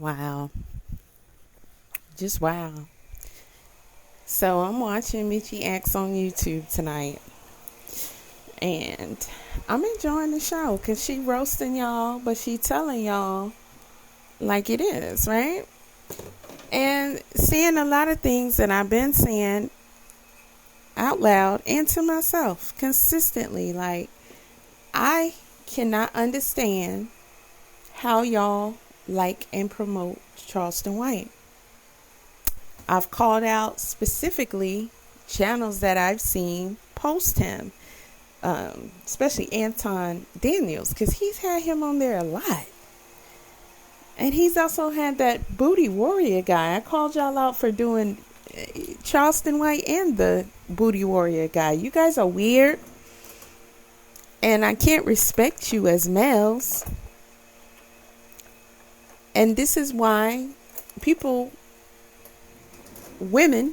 Wow. Just wow. So I'm watching Michi X on YouTube tonight. And I'm enjoying the show because she roasting y'all, but she telling y'all like it is, right? And seeing a lot of things that I've been saying out loud and to myself consistently. Like, I cannot understand how y'all like and promote Charleston White. I've called out specifically channels that I've seen post him, especially Anton Daniels, because he's had him on there a lot. And he's also had that Booty Warrior guy. I called y'all out for doing Charleston White and the Booty Warrior guy. You guys are weird. And I can't respect you as males. And this is why people, women,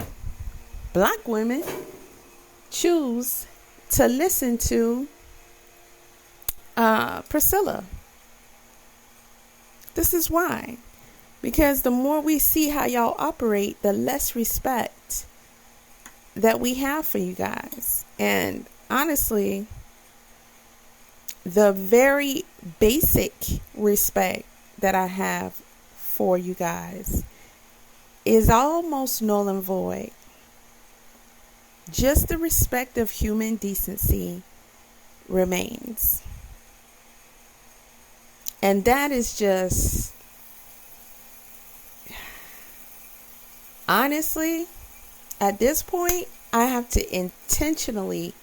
black women, choose to listen to Priscilla. This is why. Because the more we see how y'all operate, the less respect that we have for you guys. And honestly, the very basic respect that I have for you guys is almost null and void. Just the respect of human decency remains. And that is just, honestly, at this point, I have to intentionally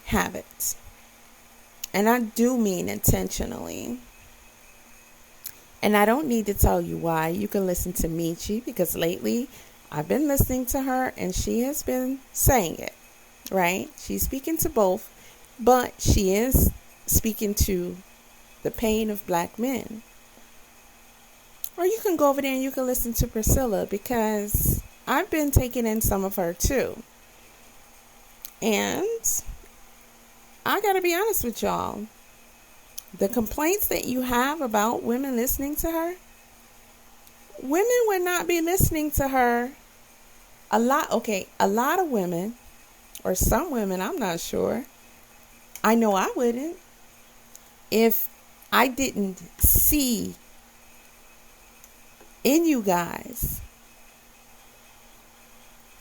have it. And I do mean intentionally. And I don't need to tell you why. You can listen to Michi, because lately I've been listening to her and she has been saying it, right? She's speaking to both, but she is speaking to the pain of black men. Or you can go over there and you can listen to Priscilla, because I've been taking in some of her too. And I gotta be honest with y'all. The complaints that you have about women listening to her, women would not be listening to her a lot. Okay, a lot of women, or some women, I'm not sure. I know I wouldn't. If I didn't see in you guys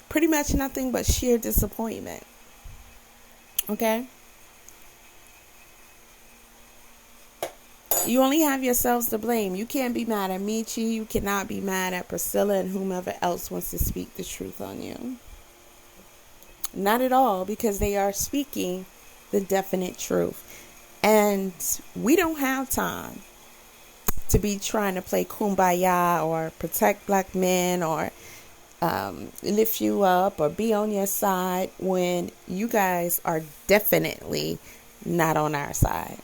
pretty much nothing but sheer disappointment. Okay? You only have yourselves to blame. You can't be mad at Michi. You cannot be mad at Priscilla and whomever else wants to speak the truth on you. Not at all, because they are speaking the definite truth. And we don't have time to be trying to play kumbaya or protect black men or lift you up or be on your side when you guys are definitely not on our side.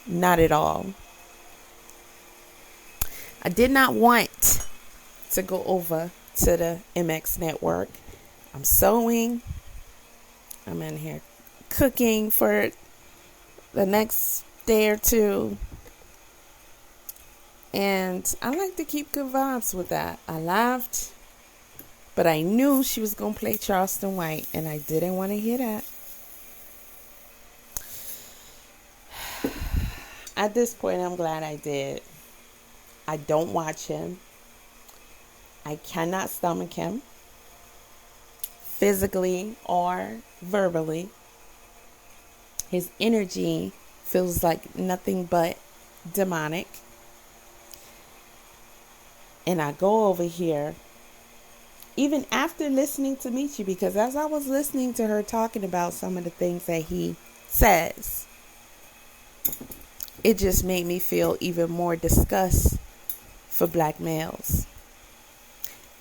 Not at all. I did not want to go over to the MX network. I'm sewing. I'm in here cooking for the next day or two. And I like to keep good vibes with that. I laughed, but I knew she was going to play Charleston White, and I didn't want to hear that. At this point, I'm glad I did. I don't watch him. I cannot stomach him, physically or verbally. His energy feels like nothing but demonic. And I go over here, even after listening to Michi, because as I was listening to her talking about some of the things that he says, it just made me feel even more disgust for black males.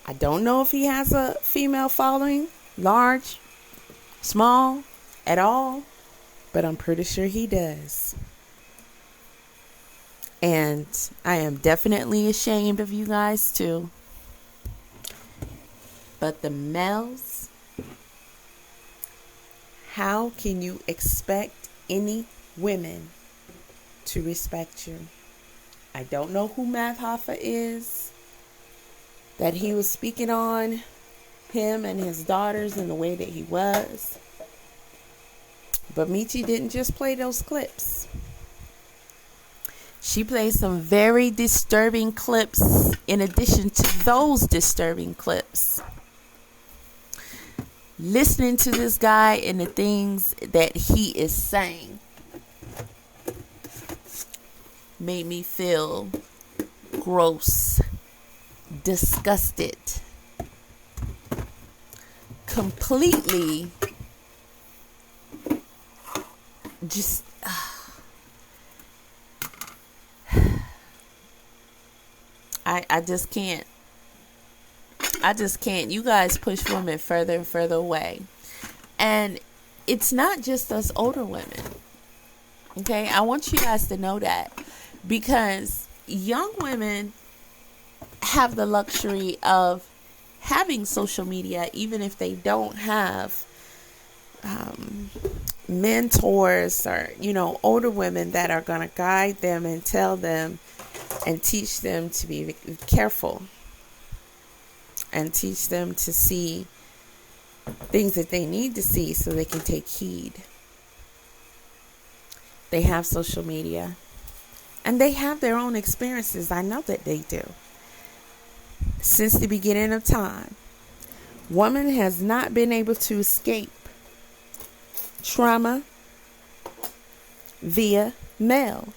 I don't know if he has a female following, large, small, at all, but I'm pretty sure he does. And I am definitely ashamed of you guys too. But the males, how can you expect any women to respect you? I don't know who Math Hoffa is, that he was speaking on him and his daughters in the way that he was. But Meechie didn't just play those clips. She played some very disturbing clips in addition to those disturbing clips. Listening to this guy and the things that he is saying made me feel gross, disgusted, completely just I just can't. I just can't. You guys push women further and further away. And it's not just us older women. Okay? I want you guys to know that. Because young women have the luxury of having social media, even if they don't have mentors or, older women that are going to guide them and tell them and teach them to be careful and teach them to see things that they need to see so they can take heed. They have social media and they have their own experiences. I know that they do. Since the beginning of time, woman has not been able to escape trauma via male.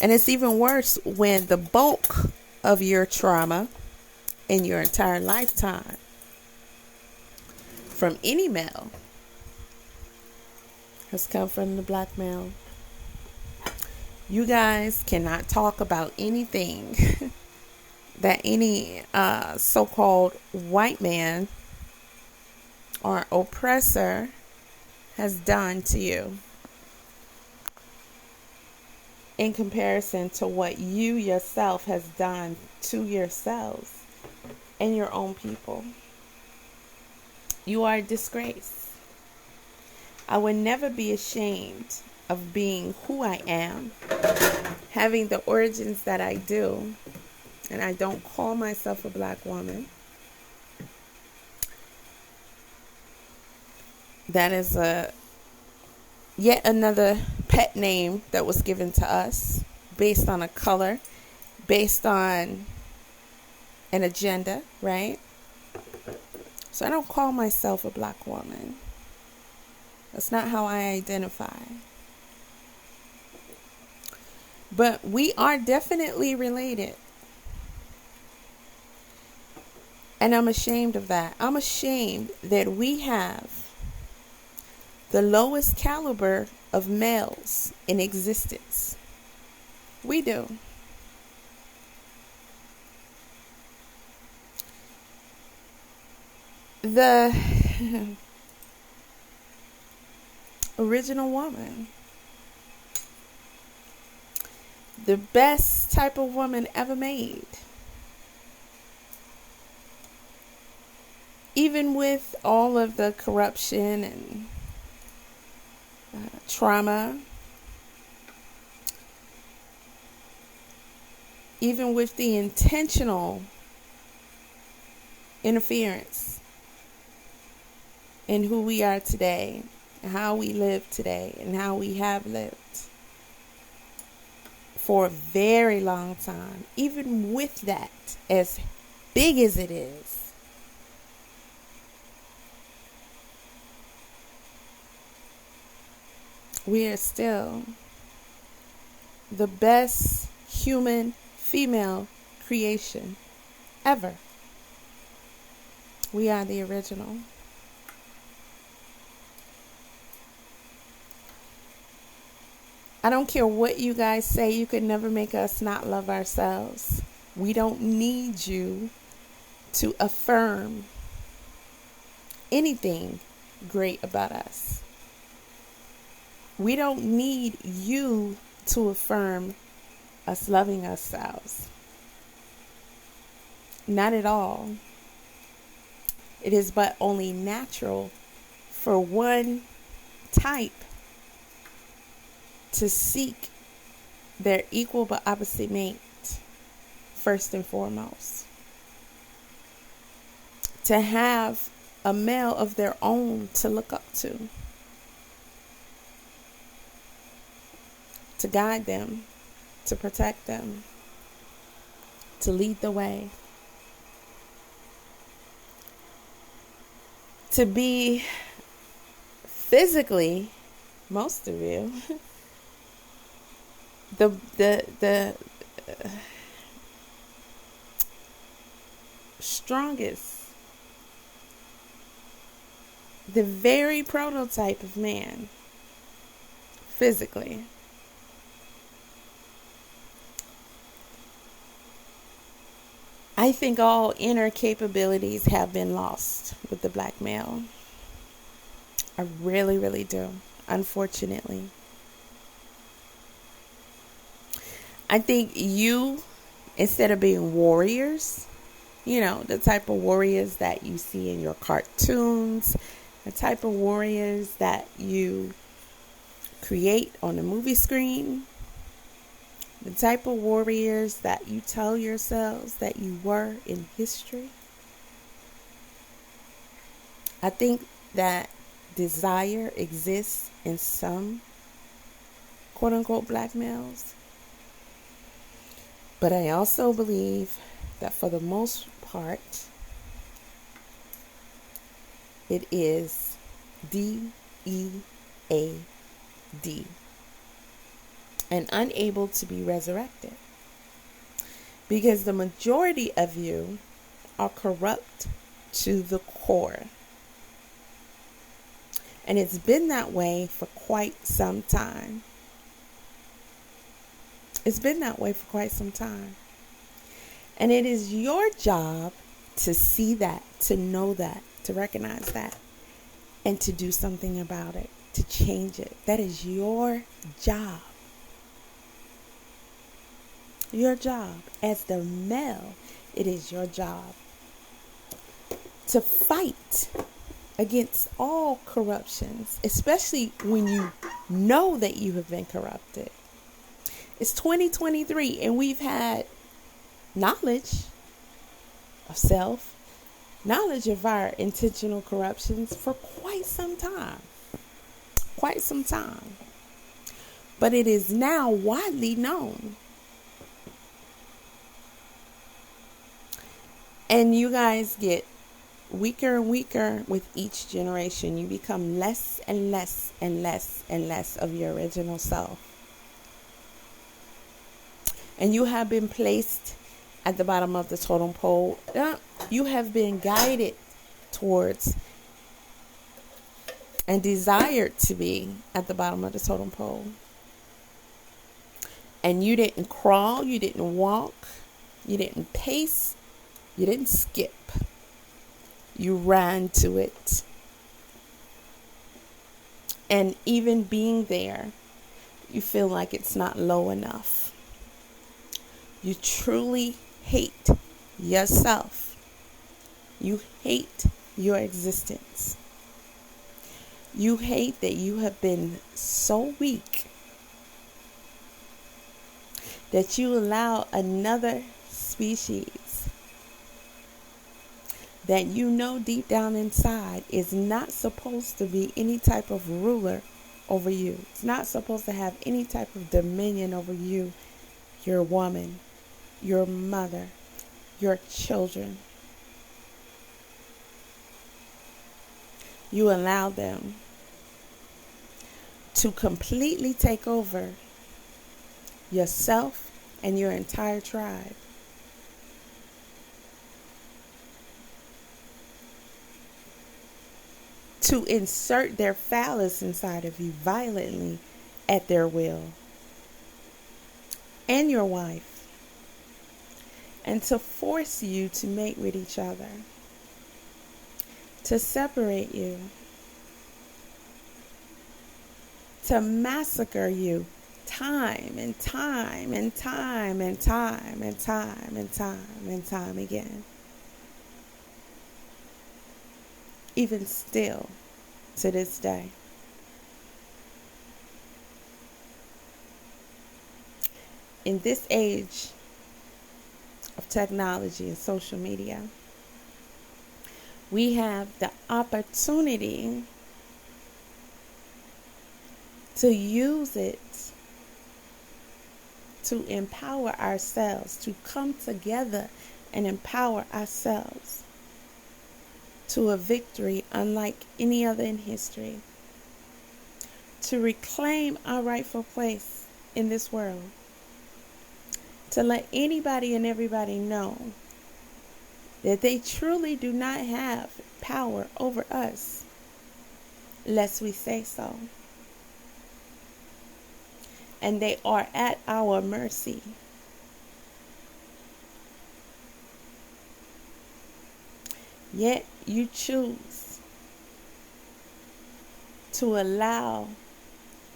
And it's even worse when the bulk of your trauma in your entire lifetime from any male has come from the black male. You guys cannot talk about anything that any so-called white man or oppressor has done to you in comparison to what you yourself has done to yourselves and your own people. You are a disgrace. I would never be ashamed of being who I am, having the origins that I do, and I don't call myself a black woman. That is yet another pet name that was given to us based on a color, based on an agenda, right? So I don't call myself a black woman. That's not how I identify. But we are definitely related. And I'm ashamed of that. I'm ashamed that we have the lowest caliber of males in existence. We do. The original woman, the best type of woman ever made. Even with all of the corruption and trauma, even with the intentional interference in who we are today, and how we live today, and how we have lived for a very long time, even with that, as big as it is, we are still the best human female creation ever. We are the original. I don't care what you guys say. You could never make us not love ourselves. We don't need you to affirm anything great about us. We don't need you to affirm us loving ourselves. Not at all. It is but only natural for one type to seek They're equal but opposite mate, first and foremost. To have a male of their own to look up to guide them, to protect them, to lead the way. To be physically, most of you, the strongest, the very prototype of man, physically. I think all inner capabilities have been lost with the black male. I really, really do, unfortunately. I think you, instead of being warriors, the type of warriors that you see in your cartoons, the type of warriors that you create on the movie screen, the type of warriors that you tell yourselves that you were in history. I think that desire exists in some quote unquote black males. But I also believe that for the most part, it is DEAD and unable to be resurrected. Because the majority of you are corrupt to the core. And it's been that way for quite some time. It's been that way for quite some time. And it is your job to see that, to know that, to recognize that, and to do something about it, to change it. That is your job. Your job. As the male, it is your job to fight against all corruptions, especially when you know that you have been corrupted. It's 2023 and we've had knowledge of self, knowledge of our intentional corruptions for quite some time. Quite some time. But it is now widely known. And you guys get weaker and weaker with each generation. You become less and less and less and less of your original self. And you have been placed at the bottom of the totem pole. You have been guided towards and desired to be at the bottom of the totem pole. And you didn't crawl, you didn't walk, you didn't pace, you didn't skip. You ran to it. And even being there, you feel like it's not low enough. You truly hate yourself. You hate your existence. You hate that you have been so weak that you allow another species that you know deep down inside is not supposed to be any type of ruler over you. It's not supposed to have any type of dominion over you, your woman, your mother, your children. You allow them to completely take over yourself and your entire tribe. To insert their phallus inside of you violently at their will. And your wife. And to force you to mate with each other. To separate you. To massacre you time and time and time and time and time and time and time again. Even still to this day. in this age of technology and social media, we have the opportunity to use it to empower ourselves, to come together and empower ourselves to a victory unlike any other in history, to reclaim our rightful place in this world, to let anybody and everybody know that they truly do not have power over us lest we say so. And they are at our mercy. Yet you choose to allow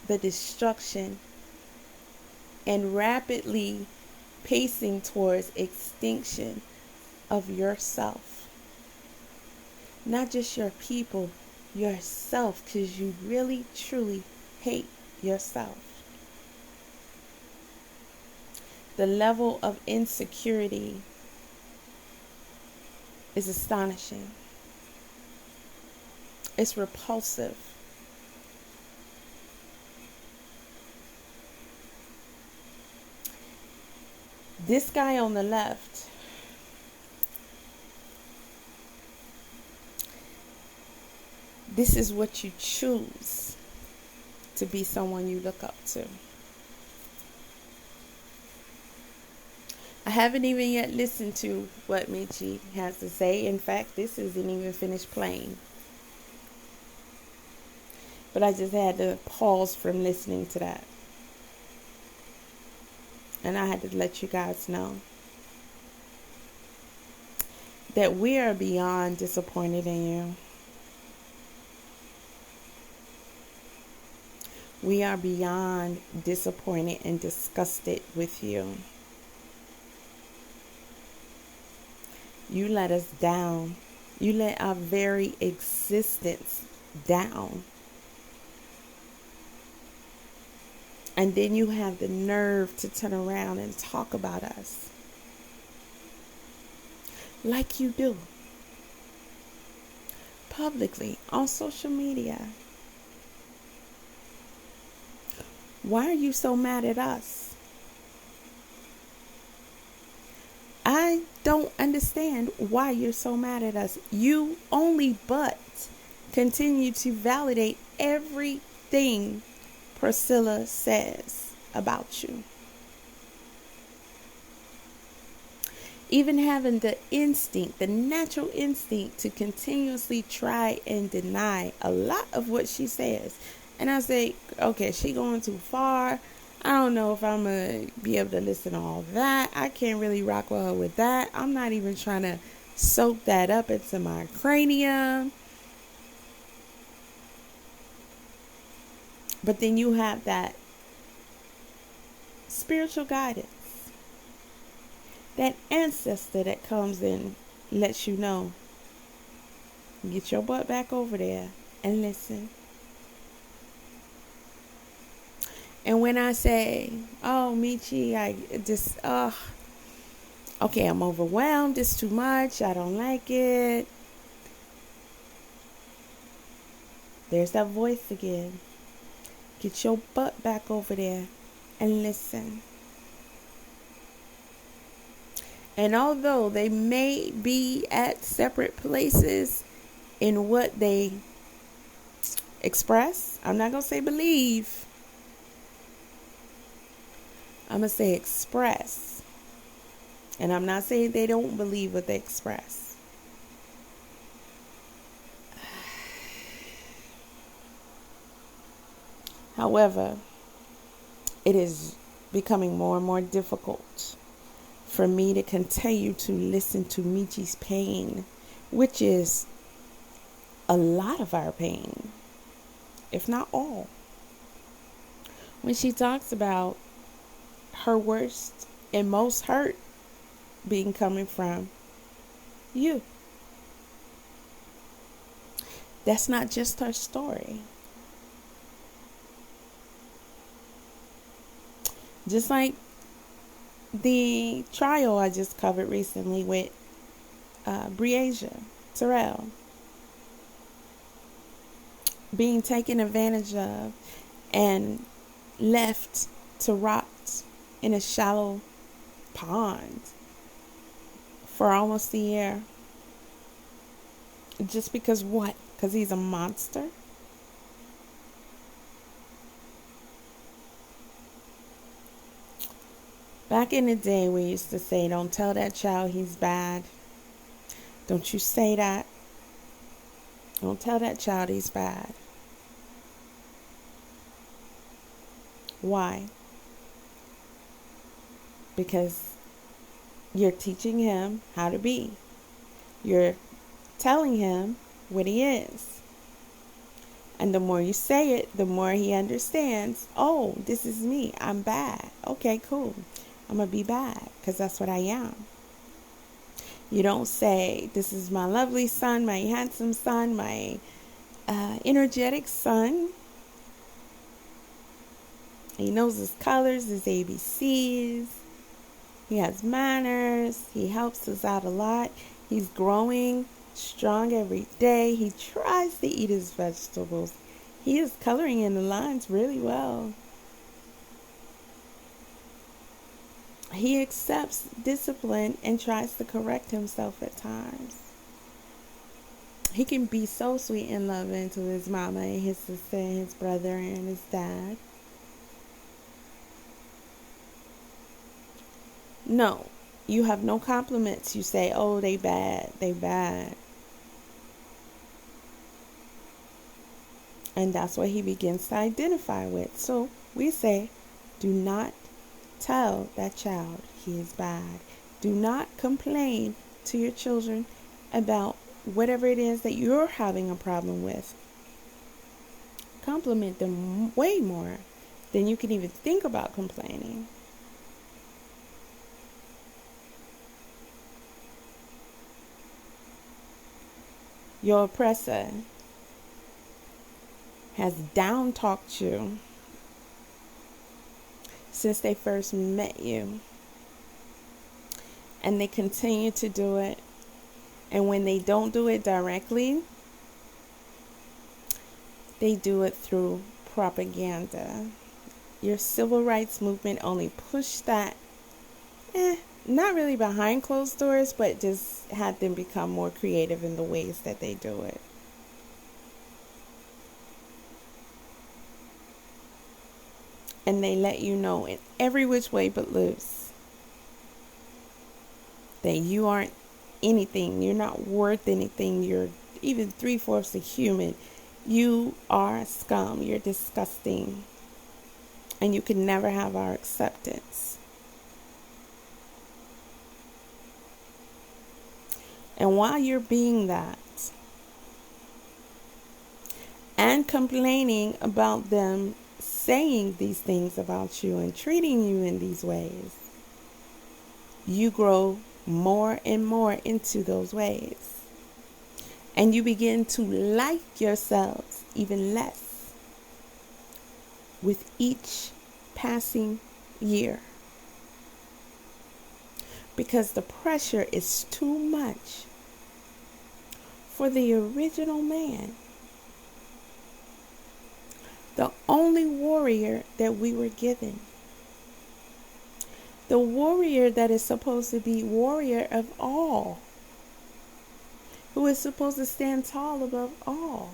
the destruction and rapidly pacing towards extinction of yourself. Not just your people, yourself, because you really, truly hate yourself. The level of insecurity is astonishing. It's repulsive. This guy on the left, this is what you choose to be someone you look up to. I haven't even yet listened to what Michi has to say. In fact, this isn't even finished playing. But I just had to pause from listening to that. And I had to let you guys know that we are beyond disappointed in you. We are beyond disappointed and disgusted with you. You let us down. You let our very existence down. And then you have the nerve to turn around and talk about us. Like you do. Publicly, on social media. Why are you so mad at us? I don't understand why you're so mad at us. You only but continue to validate everything Priscilla says about you. Even having the instinct, the natural instinct to continuously try and deny a lot of what she says. And I say, okay, she going too far. I don't know if I'm going to be able to listen to all that. I can't really rock with her with that. I'm not even trying to soak that up into my cranium. But then you have that spiritual guidance. That ancestor that comes and lets you know. Get your butt back over there and listen. And when I say, oh, Michi, I just, okay, I'm overwhelmed. It's too much. I don't like it. There's that voice again. Get your butt back over there and listen. And although they may be at separate places in what they express, I'm not going to say believe. I'm going to say express. And I'm not saying they don't believe what they express. However, it is becoming more and more difficult for me to continue to listen to Michi's pain, which is a lot of our pain, if not all. When she talks about her worst and most hurt being coming from you. That's not just her story. Just like the trial I just covered recently with Breasia Terrell being taken advantage of and left to rot in a shallow pond for almost a year. Just because what? Because he's a monster? Back in the day, we used to say, don't tell that child he's bad. Don't you say that. Don't tell that child he's bad. Why? Because you're teaching him how to be. You're telling him what he is. And the more you say it, the more he understands, oh, this is me. I'm bad. Okay, cool. I'm going to be bad because that's what I am. You don't say, this is my lovely son, my handsome son, my energetic son. He knows his colors, his ABCs. He has manners. He helps us out a lot. He's growing strong every day. He tries to eat his vegetables. He is coloring in the lines really well. He accepts discipline and tries to correct himself at times. He can be so sweet and loving to his mama and his sister and his brother and his dad. No, you have no compliments. You say, oh, they bad, they bad. And that's what he begins to identify with. So we say, do not tell that child he is bad. Do not complain to your children about whatever it is that you're having a problem with. Compliment them way more than you can even think about complaining. Your oppressor has down-talked you since they first met you. And they continue to do it. And when they don't do it directly, they do it through propaganda. Your civil rights movement only pushed that, not really behind closed doors, but just had them become more creative in the ways that they do it. And they let you know in every which way but loose that you aren't anything. You're not worth anything. You're even 3/4 a human. You are scum. You're disgusting. And you can never have our acceptance. And while you're being that and complaining about them saying these things about you and treating you in these ways, you grow more and more into those ways. And you begin to like yourselves even less with each passing year. Because the pressure is too much for the original man. The only warrior that we were given. The warrior that is supposed to be warrior of all. Who is supposed to stand tall above all.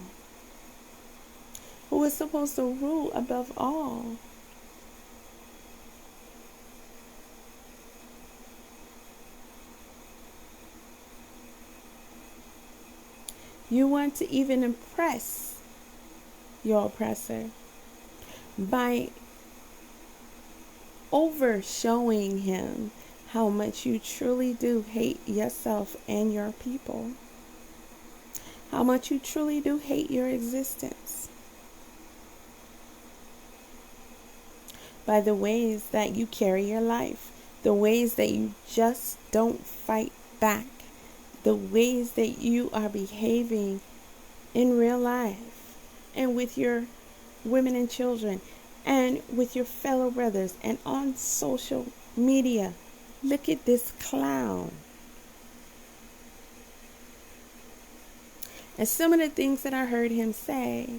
Who is supposed to rule above all. You want to even impress your oppressor by over showing him how much you truly do hate yourself and your people. How much you truly do hate your existence. By the ways that you carry your life. The ways that you just don't fight back. The ways that you are behaving in real life and with your women and children and with your fellow brothers and on social media Look at this clown. And some of the things that I heard him say,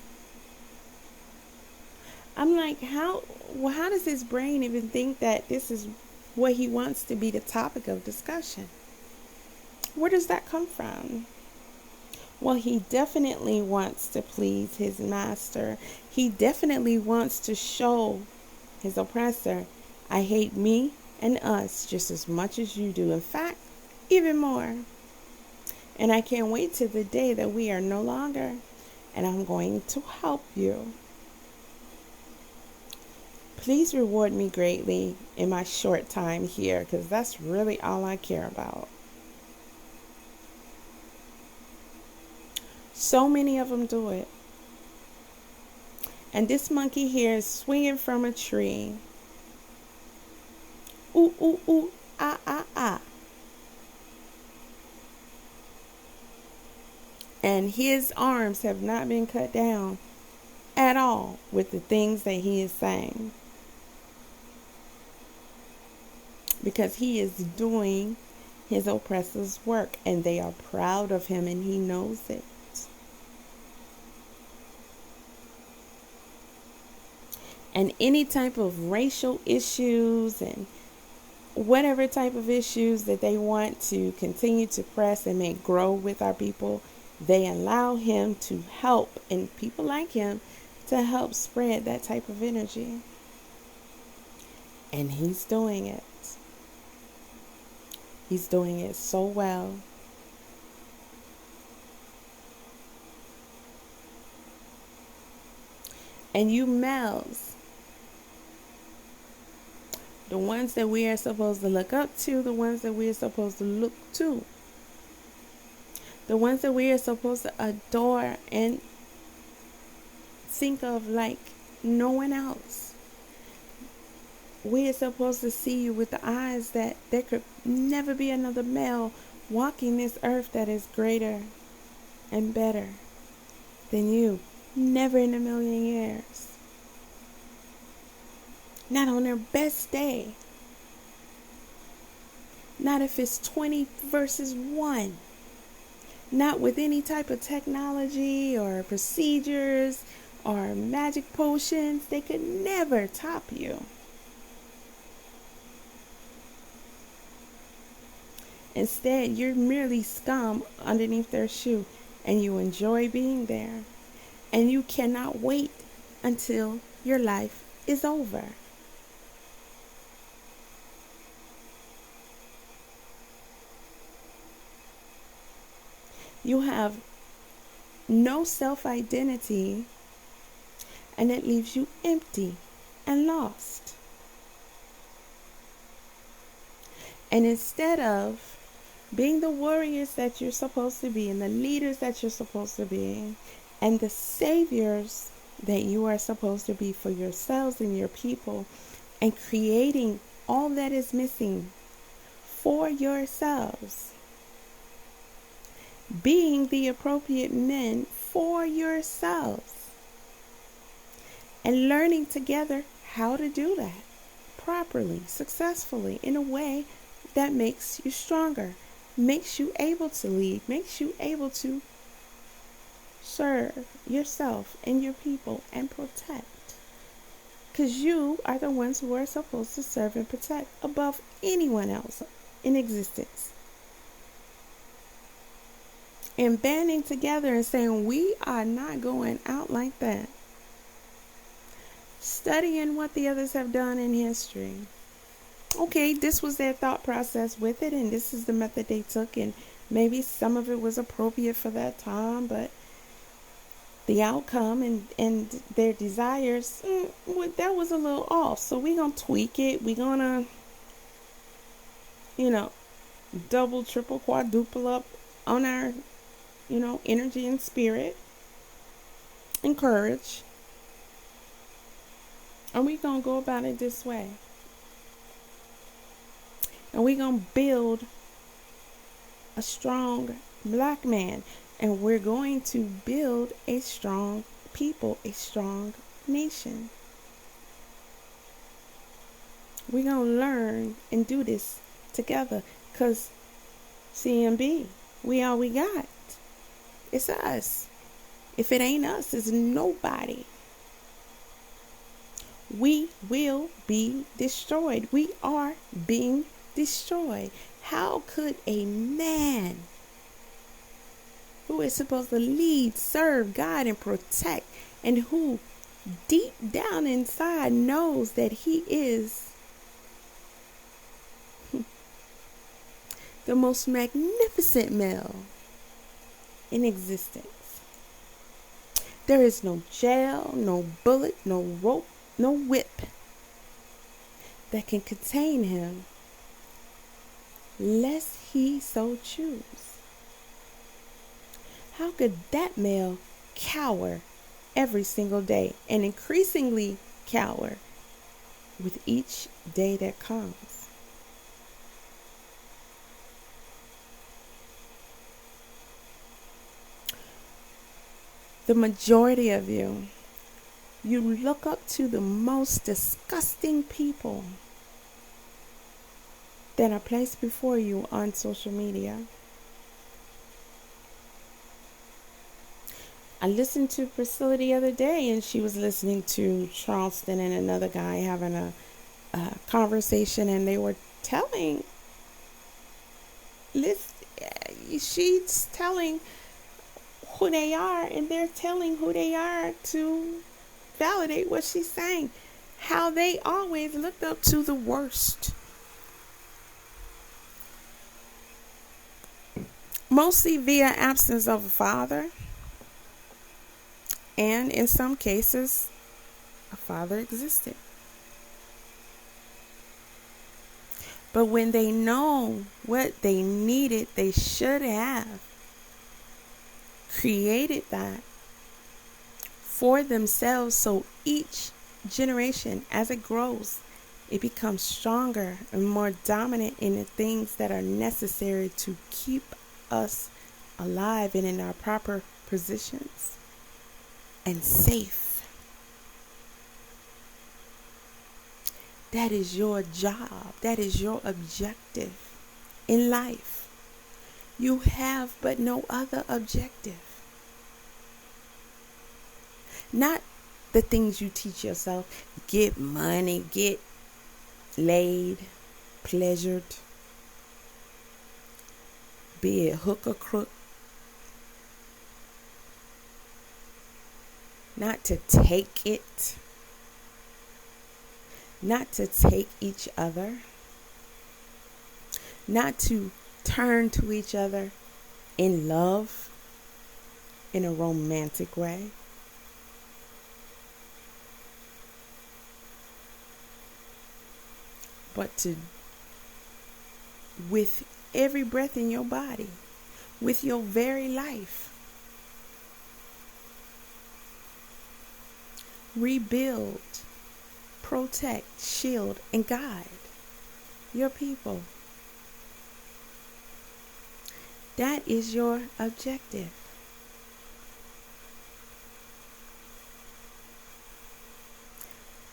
I'm like, how does his brain even think that this is what he wants to be the topic of discussion? Where does that come from? Well, he definitely wants to please his master. He definitely wants to show his oppressor, I hate me and us just as much as you do. In fact, even more. And I can't wait till the day that we are no longer. And I'm going to help you. Please reward me greatly in my short time here, because that's really all I care about. So many of them do it. And this monkey here is swinging from a tree. Ooh, ooh, ooh, ah, ah, ah. And his arms have not been cut down at all with the things that he is saying. Because he is doing his oppressor's work, and they are proud of him, and he knows it. And any type of racial issues and whatever type of issues that they want to continue to press and make grow with our people, they allow him to help, and people like him to help spread that type of energy. And he's doing it. He's doing it so well. And you males, the ones that we are supposed to look up to, the ones that we are supposed to look to, the ones that we are supposed to adore and think of like no one else. We are supposed to see you with the eyes that there could never be another male walking this earth that is greater and better than you. Never in a million years. Not on their best day. Not if it's 20 versus 1. Not with any type of technology or procedures or magic potions. They could never top you. Instead, you're merely scum underneath their shoe, and you enjoy being there. And you cannot wait until your life is over. You have no self-identity, and it leaves you empty and lost. And instead of being the warriors that you're supposed to be, and the leaders that you're supposed to be, and the saviors that you are supposed to be for yourselves and your people, and creating all that is missing for yourselves, being the appropriate men for yourselves, and learning together how to do that properly, successfully, in a way that makes you stronger, makes you able to lead, makes you able to serve yourself and your people and protect. Because you are the ones who are supposed to serve and protect above anyone else in existence. And banding together and saying, we are not going out like that. Studying what the others have done in history. Okay, this was their thought process with it, and this is the method they took, and maybe some of it was appropriate for that time, but the outcome and their desires, that was a little off. So we're going to tweak it. We're going to, double, triple, quadruple up on our, energy and spirit and courage. And we're going to go about it this way. And we're going to build a strong black man. And we're going to build a strong people, a strong nation. We're going to learn and do this together. Because CMB, we all we got. It's us. If it ain't us, it's nobody. We will be destroyed. We are being destroyed. How could a man who is supposed to lead, serve, guide, and protect, and who deep down inside knows that he is the most magnificent male in existence? There is no jail, no bullet, no rope, no whip that can contain him, lest he so choose. How could that male cower every single day and increasingly cower with each day that comes? The majority of you look up to the most disgusting people that are placed before you on social media. I listened to Priscilla the other day, and she was listening to Charleston and another guy having a conversation, and they were telling, she's telling who they are, and they're telling who they are to validate what she's saying. How they always looked up to the worst. Mostly via absence of a father. And in some cases, a father existed. But when they know what they needed, they should have created that for themselves, so each generation, as it grows, it becomes stronger and more dominant in the things that are necessary to keep us alive and in our proper positions and safe. That is your job. That is your objective in life. You have but no other objective. Not the things you teach yourself. Get money, get laid, pleasured, be it hook or crook. Not to take it. Not to take each other. Not to turn to each other in love, in a romantic way. But to, with every breath in your body, with your very life, rebuild, protect, shield, and guide your people. That is your objective.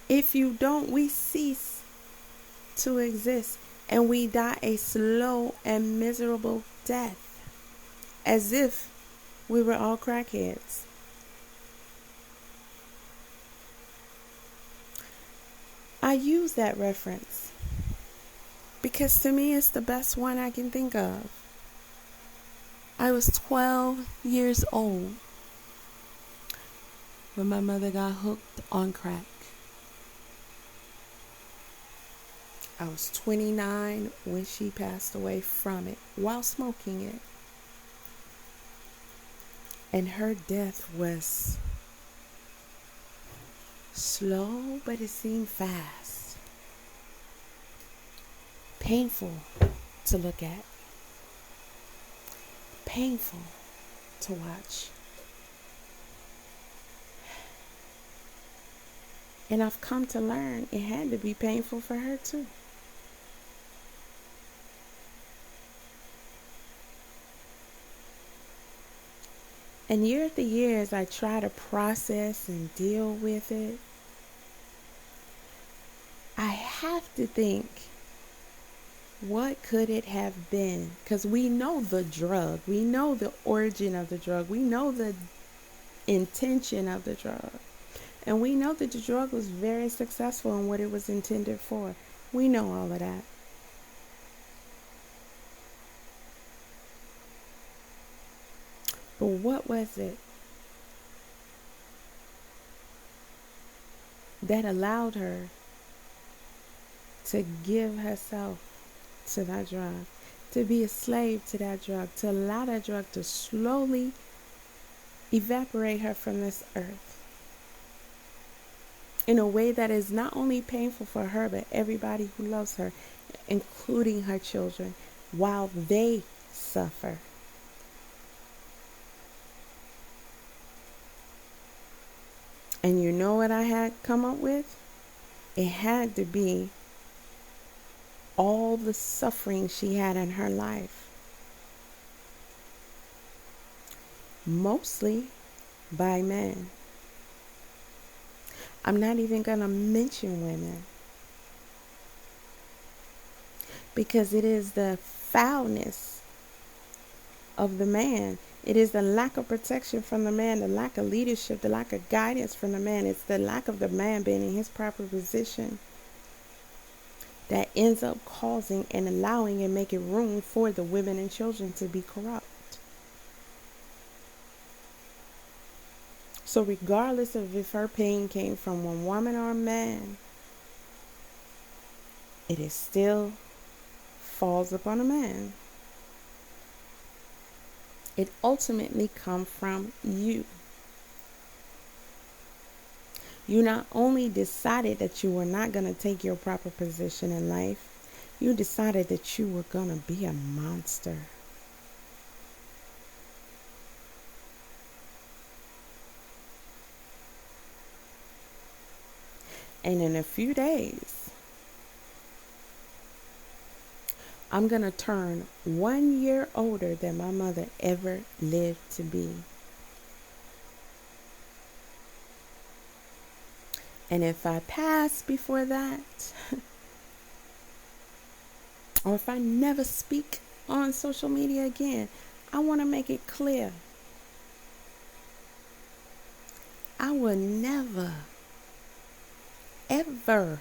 If you don't, we cease to exist, and we die a slow and miserable death, as if we were all crackheads. I use that reference because to me it's the best one I can think of. I was 12 years old when my mother got hooked on crack. I was 29 when she passed away from it while smoking it. And her death was slow, but it seemed fast. Painful to look at. Painful to watch. And I've come to learn it had to be painful for her too. And year after year, as I try to process and deal with it, I have to think What could it have been? Because we know the drug. We know the origin of the drug. We know the intention of the drug. And we know that the drug was very successful in what it was intended for. We know all of that. But what was it that allowed her to give herself to that drug, to be a slave to that drug, to allow that drug to slowly evaporate her from this earth in a way that is not only painful for her, but everybody who loves her, including her children, while they suffer? And you know what I had come up with? It had to be all the suffering she had in her life, mostly by men. I'm not even going to mention women, because it is the foulness of the man. It is the lack of protection from the man, the lack of leadership, the lack of guidance from the man. It's the lack of the man being in his proper position that ends up causing and allowing and making room for the women and children to be corrupt. So regardless of if her pain came from one woman or a man, it is still falls upon a man. It ultimately comes from you. You not only decided that you were not going to take your proper position in life, you decided that you were going to be a monster. And in a few days, I'm going to turn 1 year older than my mother ever lived to be. And if I pass before that, or if I never speak on social media again, I want to make it clear. I will never, ever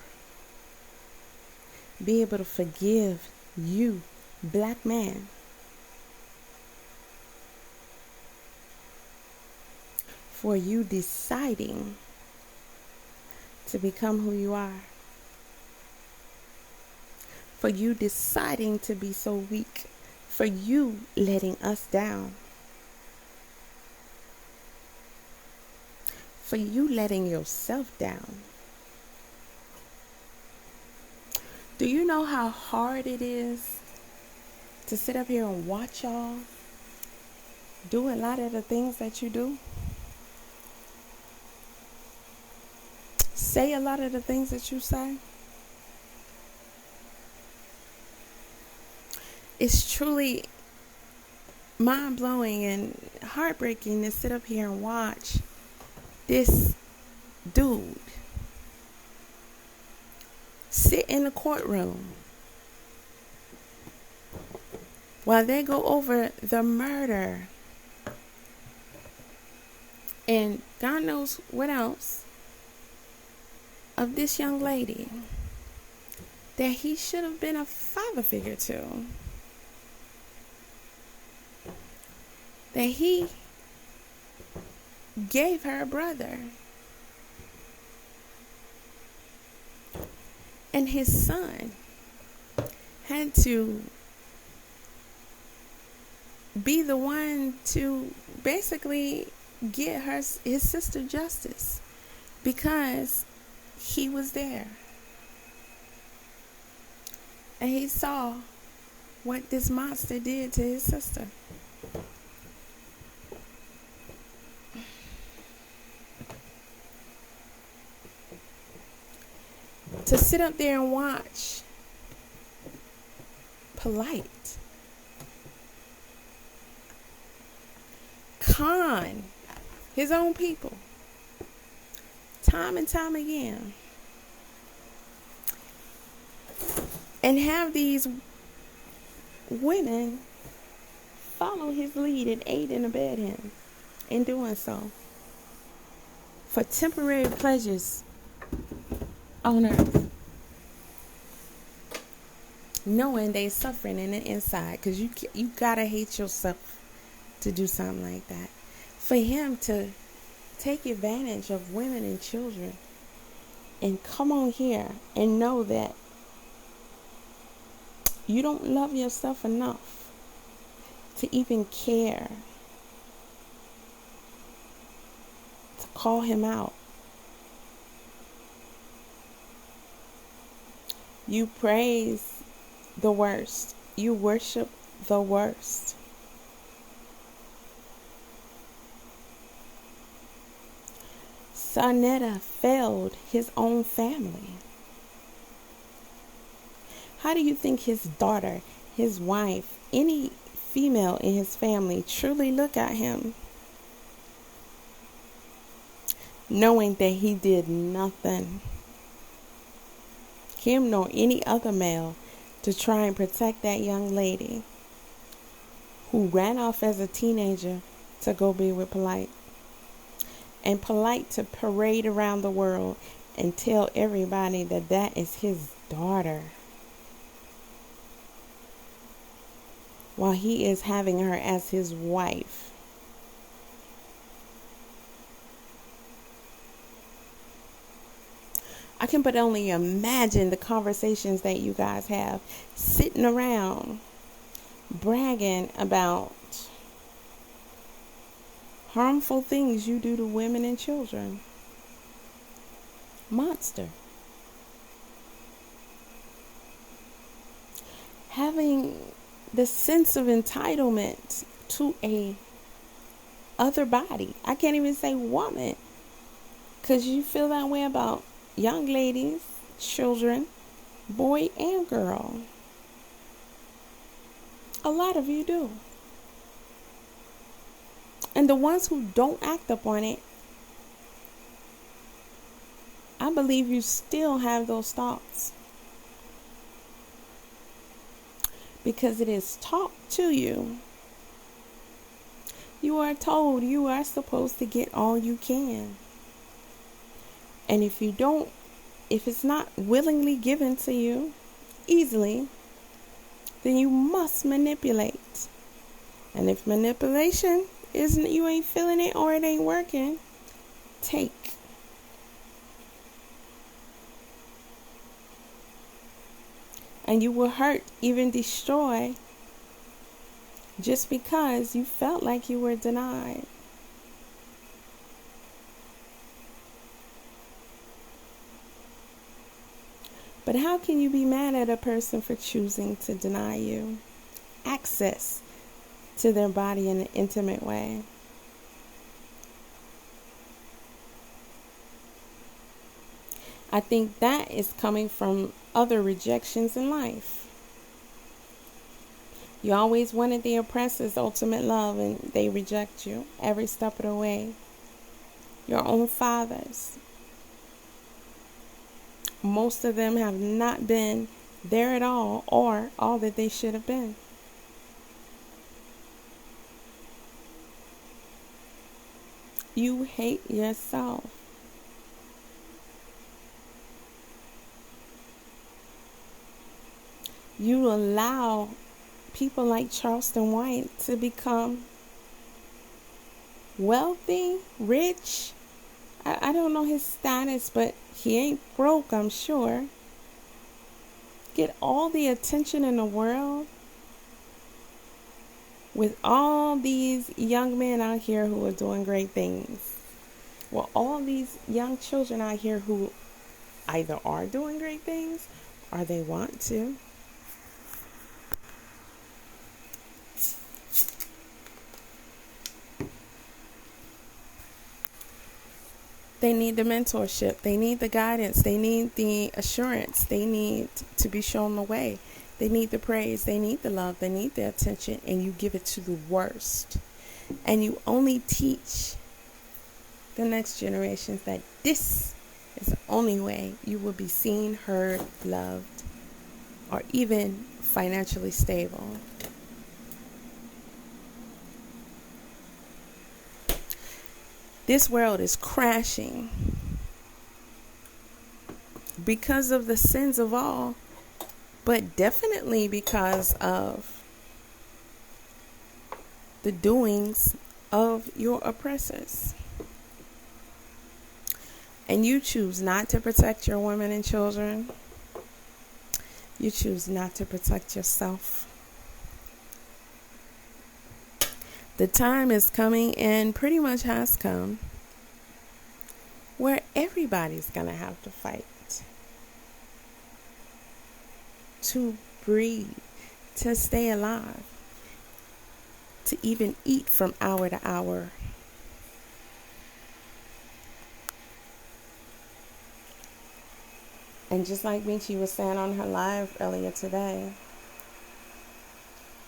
be able to forgive you, black man, for you deciding to become who you are, for you deciding to be so weak, for you letting us down, for you letting yourself down. Do you know how hard it is to sit up here and watch y'all do a lot of the things that you do? Say a lot of the things that you say? It's truly mind-blowing and heartbreaking to sit up here and watch this dude sit in the courtroom while they go over the murder and God knows what else of this young lady that he should have been a father figure to, that he gave her a brother. And his son had to be the one to basically get his sister justice because he was there. And he saw what this monster did to his sister. To sit up there and watch Polite con his own people time and time again, and have these women follow his lead and aid and abet him in doing so for temporary pleasures on earth, knowing they suffering in the inside, because you gotta hate yourself to do something like that. For him to take advantage of women and children and come on here and know that you don't love yourself enough to even care to call him out. You praise the worst. You worship the worst. Sarnetta failed his own family. How do you think his daughter, his wife, any female in his family truly look at him, knowing that he did nothing, him nor any other male, to try and protect that young lady who ran off as a teenager to go be with Polite, and Polite to parade around the world and tell everybody that that is his daughter, while he is having her as his wife. I can but only imagine the conversations that you guys have sitting around bragging about harmful things you do to women and children. Monster. Having the sense of entitlement to a other body. I can't even say woman, because you feel that way about young ladies, children, boy and girl. A lot of you do. And the ones who don't act upon it, I believe you still have those thoughts, because it is taught to you. You are told you are supposed to get all you can. And if you don't, if it's not willingly given to you easily, then you must manipulate. And if manipulation isn't, you ain't feeling it or it ain't working, take. And you will hurt, even destroy, just because you felt like you were denied. But how can you be mad at a person for choosing to deny you access to their body in an intimate way? I think that is coming from other rejections in life. You always wanted the oppressor's ultimate love, and they reject you every step of the way. Your own fathers. Most of them have not been there at all, or all that they should have been. You hate yourself. You allow people like Charleston White to become wealthy, rich. I don't know his status, but he ain't broke, I'm sure. Get all the attention in the world, with all these young men out here who are doing great things. Well, all these young children out here who either are doing great things or they want to. They need the mentorship. They need the guidance. They need the assurance. They need to be shown the way. They need the praise. They need the love. They need the attention. And you give it to the worst. And you only teach the next generations that this is the only way you will be seen, heard, loved, or even financially stable. This world is crashing because of the sins of all, but definitely because of the doings of your oppressors. And you choose not to protect your women and children. You choose not to protect yourself. The time is coming, and pretty much has come, where everybody's going to have to fight to breathe, to stay alive, to even eat from hour to hour. And just like Michi was saying on her live earlier today,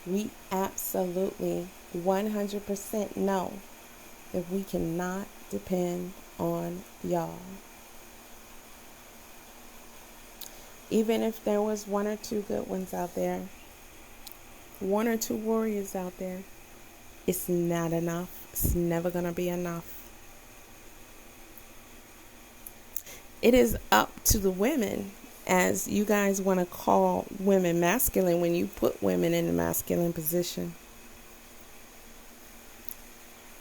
we absolutely 100% know that we cannot depend on y'all. Even if there was one or two good ones out there, one or two warriors out there, it's not enough. It's never going to be enough. It is up to the women, as you guys want to call women masculine when you put women in a masculine position.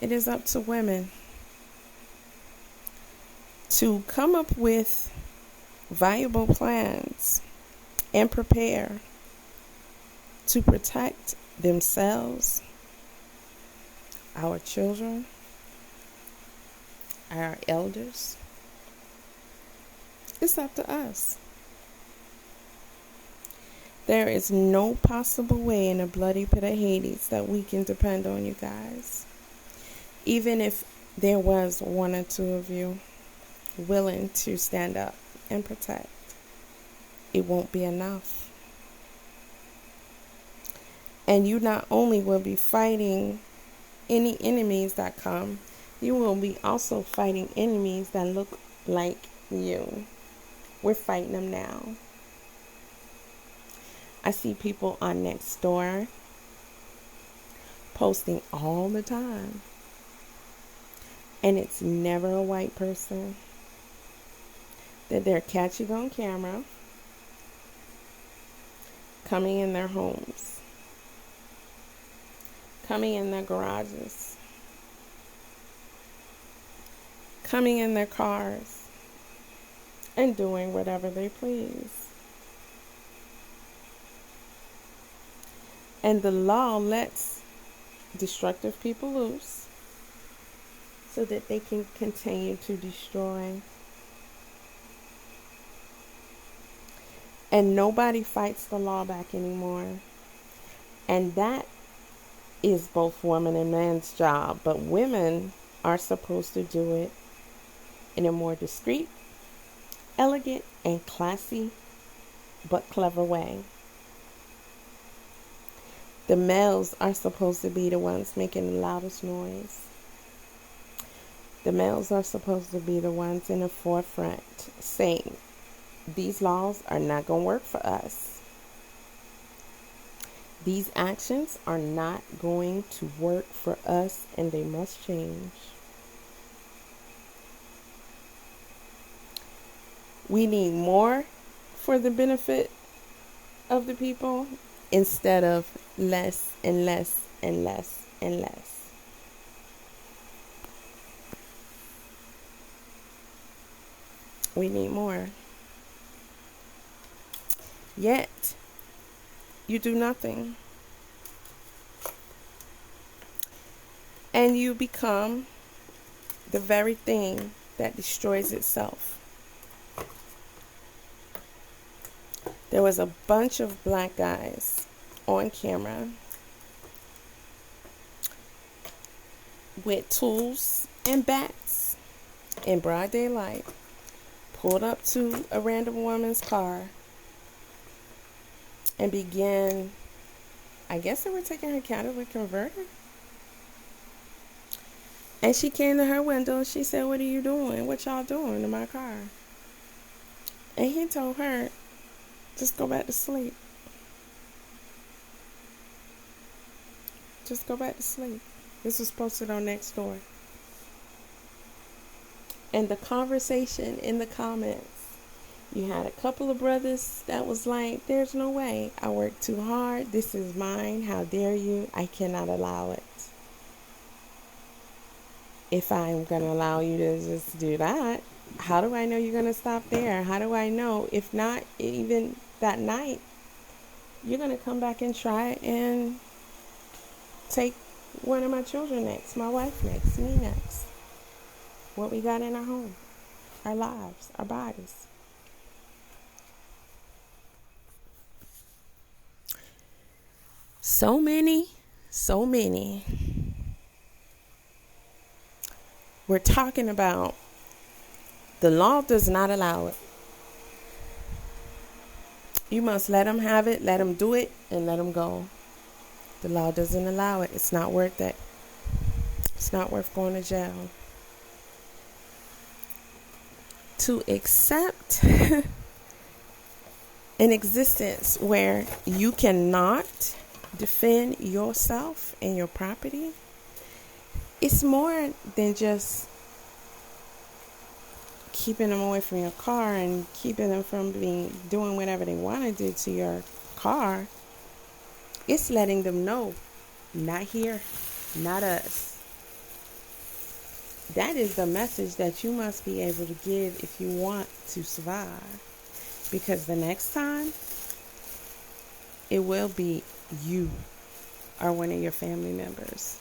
It is up to women to come up with viable plans and prepare to protect themselves, our children, our elders. It's up to us. There is no possible way in a bloody pit of Hades that we can depend on you guys. Even if there was one or two of you willing to stand up and protect, it won't be enough. And you not only will be fighting any enemies that come, you will be also fighting enemies that look like you. We're fighting them now. I see people on Nextdoor posting all the time, and it's never a white person that they're catching on camera coming in their homes, coming in their garages, coming in their cars, and doing whatever they please. And the law lets destructive people loose so that they can continue to destroy. And nobody fights the law back anymore. And that is both woman and man's job. But women are supposed to do it in a more discreet, elegant, and classy, but clever way. The males are supposed to be the ones making the loudest noise. The males are supposed to be the ones in the forefront saying, these laws are not going to work for us. These actions are not going to work for us, and they must change. We need more for the benefit of the people instead of less and less and less and less. We need more. Yet, you do nothing. And you become the very thing that destroys itself. There was a bunch of black guys on camera with tools and bats in broad daylight, pulled up to a random woman's car and began, I guess they were taking her catalytic converter. And she came to her window and she said, "What are you doing? What y'all doing in my car?" And he told her, "Just go back to sleep. Just go back to sleep." This was posted on Nextdoor. And the conversation in the comments, you had a couple of brothers that was like, there's no way. I worked too hard. This is mine. How dare you? I cannot allow it. If I'm going to allow you to just do that, how do I know you're going to stop there? How do I know, if not even that night, you're going to come back and try and take one of my children next, my wife next, me next? What we got in our home, our lives, our bodies. So many. We're talking about the law does not allow it. You must let them have it, let them do it, and let them go. The law doesn't allow it. It's not worth it. It's not worth going to jail. To accept an existence where you cannot defend yourself and your property, it's more than just keeping them away from your car and keeping them from doing whatever they want to do to your car. It's letting them know, not here, not us. That is the message that you must be able to give if you want to survive. Because the next time, it will be you or one of your family members.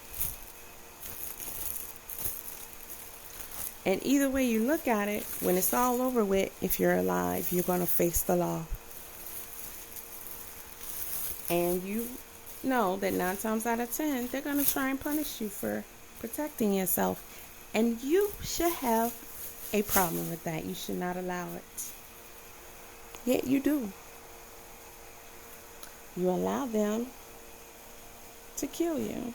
And either way you look at it, when it's all over with, if you're alive, you're going to face the law. And you know that 9 times out of 10, they're going to try and punish you for protecting yourself. And you should have a problem with that. You should not allow it. Yet you do. You allow them to kill you.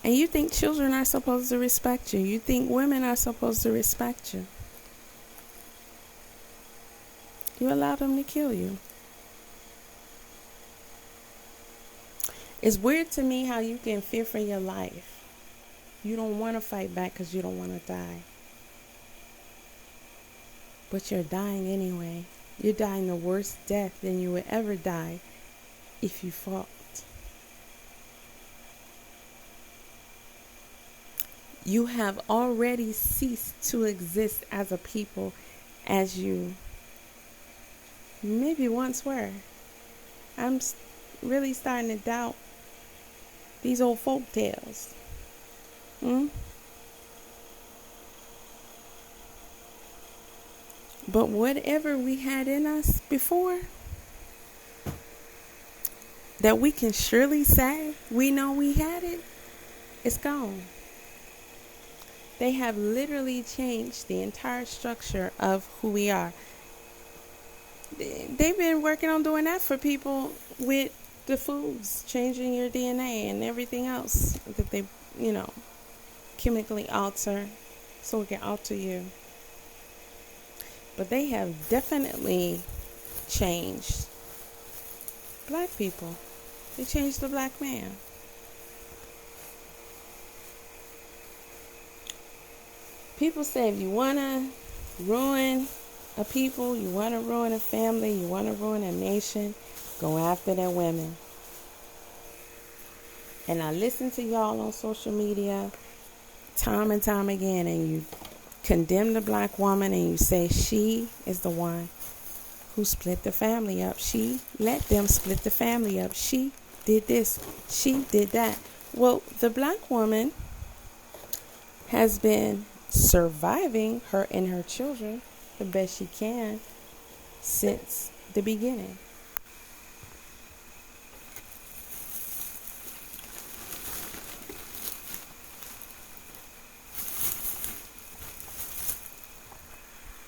And you think children are supposed to respect you. You think women are supposed to respect you. You allow them to kill you. It's weird to me how you can fear for your life. You don't want to fight back because you don't want to die. But you're dying anyway. You're dying the worst death than you would ever die if you fought. You have already ceased to exist as a people as you maybe once were. I'm really starting to doubt these old folk tales. But whatever we had in us before, that we can surely say we know we had it, it's gone. They have literally changed the entire structure of who we are. They've been working on doing that for people with the foods, changing your DNA and everything else that they, chemically alter so it can alter you. But they have definitely changed black people. They changed the black man. People say if you want to ruin a people, you want to ruin a family, you want to ruin a nation, go after their women. And I listen to y'all on social media time and time again, and you condemn the black woman and you say she is the one who split the family up. She let them split the family up. She did this. She did that. Well, the black woman has been surviving her and her children the best she can since the beginning.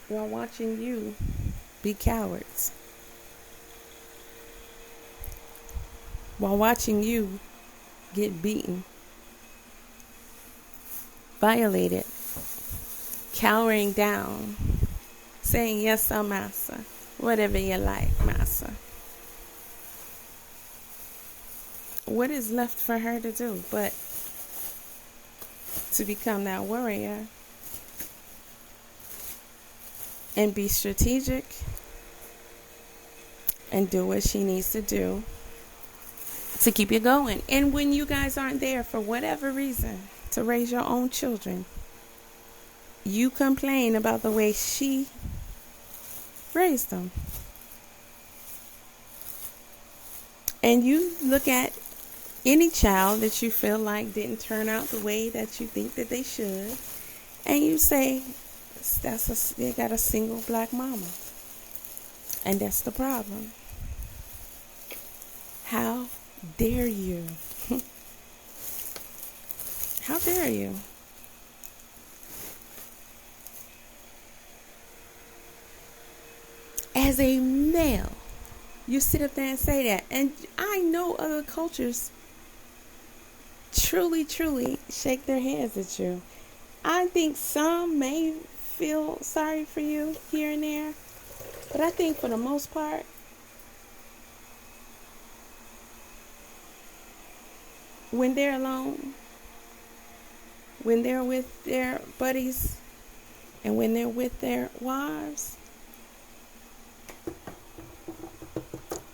While watching you be cowards. While watching you get beaten, violated, cowering down, saying, yes, sir, master, whatever you like, master. What is left for her to do but to become that warrior and be strategic and do what she needs to do to keep you going. And when you guys aren't there for whatever reason to raise your own children, you complain about the way she raised them. And you look at any child that you feel like didn't turn out the way that you think that they should, and you say, they got a single black mama. And that's the problem. How dare you? How dare you? As a male, you sit up there and say that. And I know other cultures truly shake their heads at you. I think some may feel sorry for you here and there, but I think for the most part, when they're alone, when they're with their buddies, and when they're with their wives,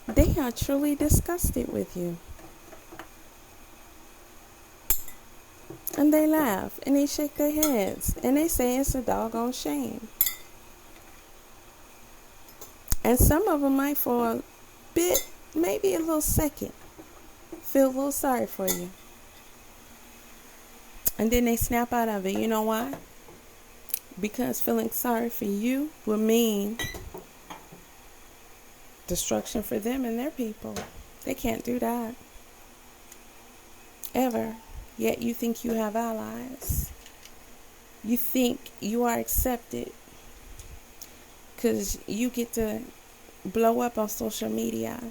they are truly disgusted with you. And they laugh and they shake their heads and they say it's a doggone shame. And some of them might, for a bit, maybe a little second, feel a little sorry for you. And then they snap out of it. You know why? Because feeling sorry for you would mean destruction for them and their people. They can't do that. Ever. Yet you think you have allies. You think you are accepted because you get to blow up on social media.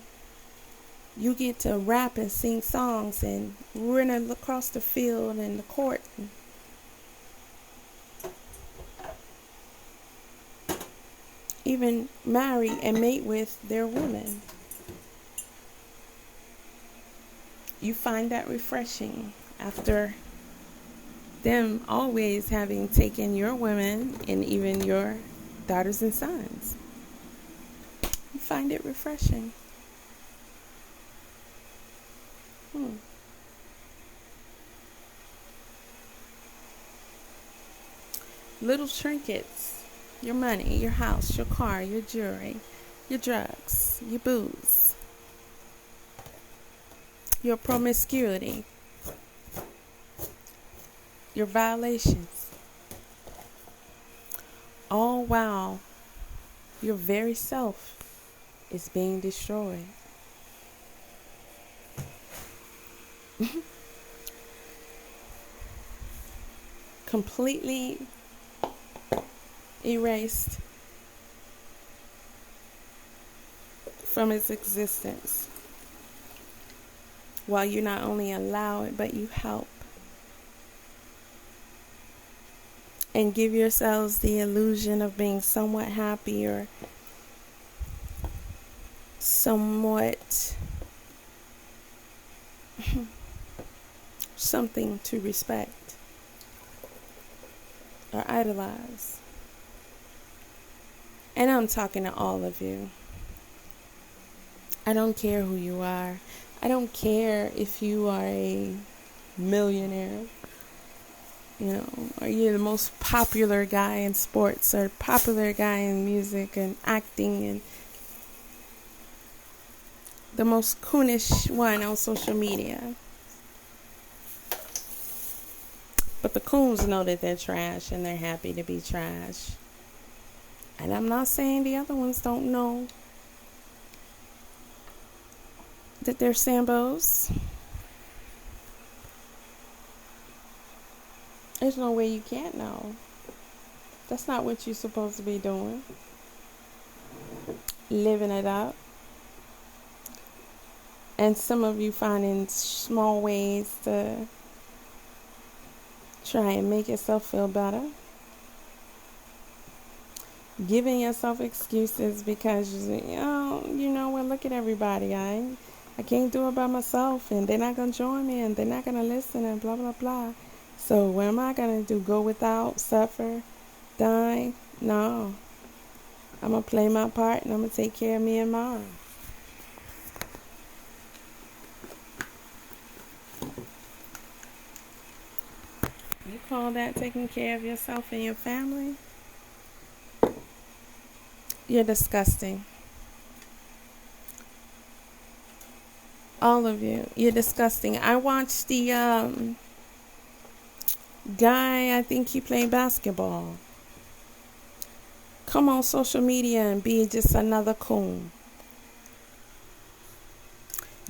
You get to rap and sing songs and run across the field and the court. Even marry and mate with their women. You find that refreshing after them always having taken your women and even your daughters and sons. You find it refreshing. Little trinkets, your money, your house, your car, your jewelry, your drugs, your booze, your promiscuity, your violations, all while your very self is being destroyed. Completely erased from its existence, while you not only allow it, but you help and give yourselves the illusion of being somewhat happy or somewhat something to respect or idolize. And I'm talking to all of you. I don't care who you are. I don't care if you are a millionaire, or you're the most popular guy in sports or popular guy in music and acting and the most coonish one on social media. But the coons know that they're trash and they're happy to be trash. And I'm not saying the other ones don't know that they're Sambos. There's no way you can't know. That's not what you're supposed to be doing. Living it up. And some of you finding small ways to try and make yourself feel better. Giving yourself excuses because well, look at everybody. I can't do it by myself, and they're not going to join me, and they're not going to listen, and blah, blah, blah. So what am I going to do? Go without, suffer, die? No. I'm going to play my part and I'm going to take care of me and mine. You call that taking care of yourself and your family? You're disgusting. All of you. You're disgusting. I watched the guy, I think he played basketball, come on social media and be just another coon.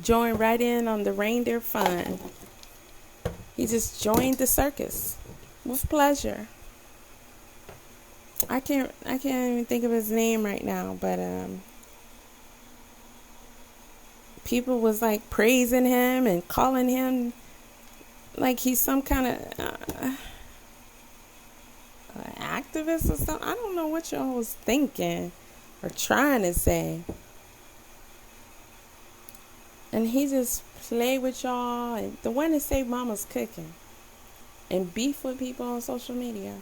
Join right in on the reindeer fun. He just joined the circus with pleasure. I can't even think of his name right now, but people was like praising him and calling him like he's some kind of activist or something. I don't know what y'all was thinking or trying to say. And he just play with y'all, and the one that say mama's cooking and beef with people on social media.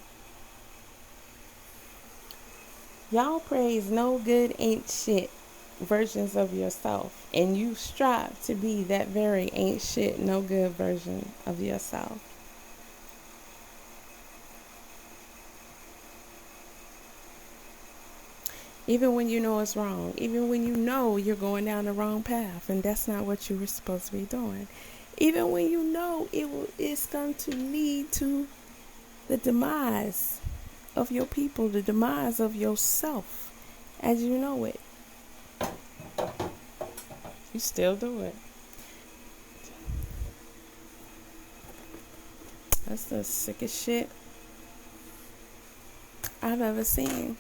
Y'all praise no good ain't shit versions of yourself, and you strive to be that very ain't shit no good version of yourself. Even when you know it's wrong, even when you know you're going down the wrong path and that's not what you were supposed to be doing, even when you know it's going to lead to the demise of your people, the demise of yourself as you know it, you still do it. That's the sickest shit I've ever seen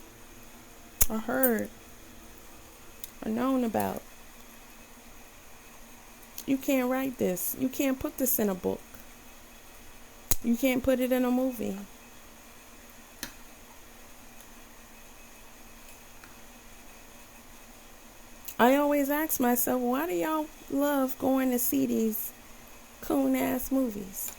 or heard or known about. You can't write this. You can't put this in a book. You can't put it in a movie. I always ask myself, why do y'all love going to see these coon-ass movies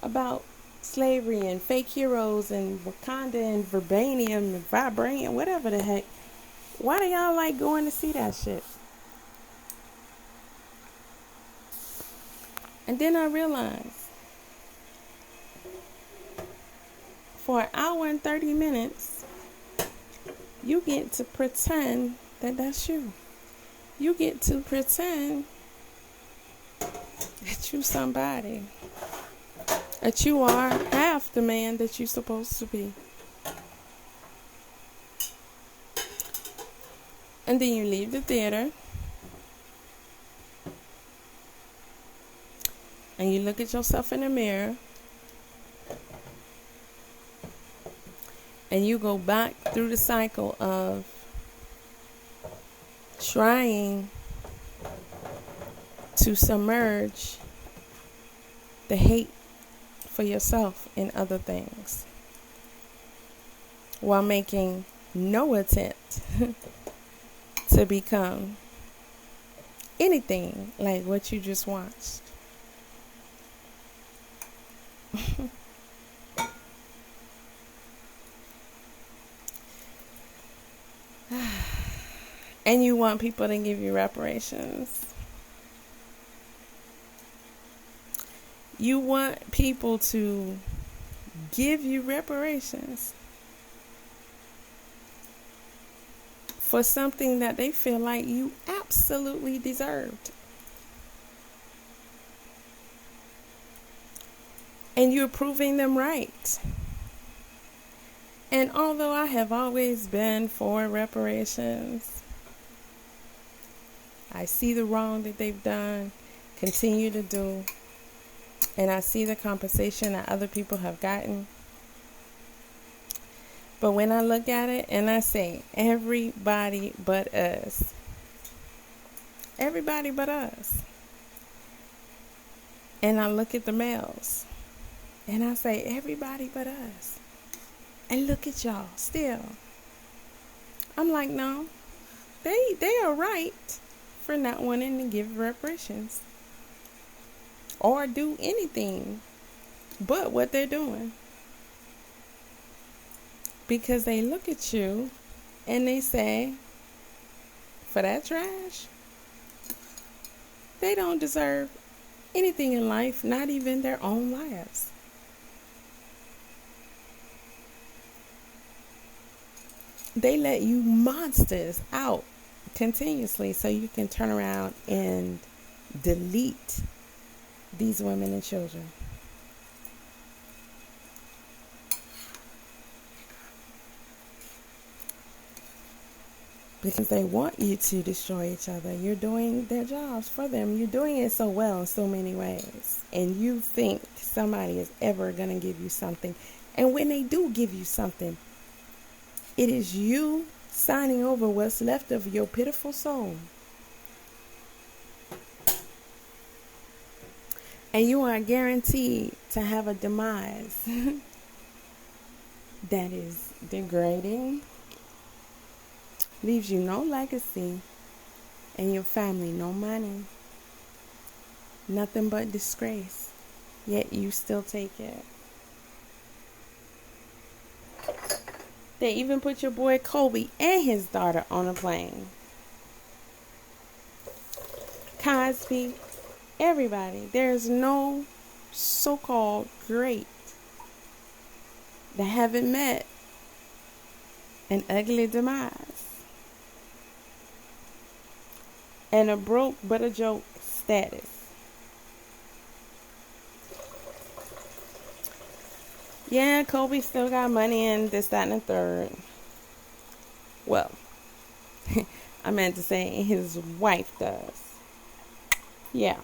about slavery and fake heroes and Wakanda and Vibranium and Vibranium, whatever the heck? Why do y'all like going to see that shit? And then I realized, for an hour and 30 minutes, you get to pretend that that's you. You get to pretend that you somebody. That you are half the man that you're supposed to be. And then you leave the theater. And you look at yourself in the mirror. And you go back through the cycle of trying to submerge the hate for yourself in other things, while making no attempt to become anything like what you just watched. And you want people to give you reparations. You want people to give you reparations for something that they feel like you absolutely deserved. And you're proving them right. And although I have always been for reparations, I see the wrong that they've done, continue to do, and I see the compensation that other people have gotten. But when I look at it and I say, everybody but us, everybody but us, and I look at the males, and I say, everybody but us, and look at y'all still, I'm like, no, they are right for not wanting to give reparations or do anything but what they're doing. because they look at you and they say, for that trash, they don't deserve anything in life, not even their own lives. They let you monsters out continuously so you can turn around and delete these women and children. Because they want you to destroy each other. You're doing their jobs for them. You're doing it so well in so many ways. And you think somebody is ever going to give you something. And when they do give you something, it is you signing over what's left of your pitiful soul. And you are guaranteed to have a demise that is degrading, leaves you no legacy, and your family no money, nothing but disgrace, yet you still take it. They even put your boy Kobe and his daughter on a plane. Cosby, everybody. There's no so-called great that haven't met an ugly demise and a broke but a joke status. Yeah, Kobe still got money and this, that, and the third. Well, I meant to say his wife does. Yeah.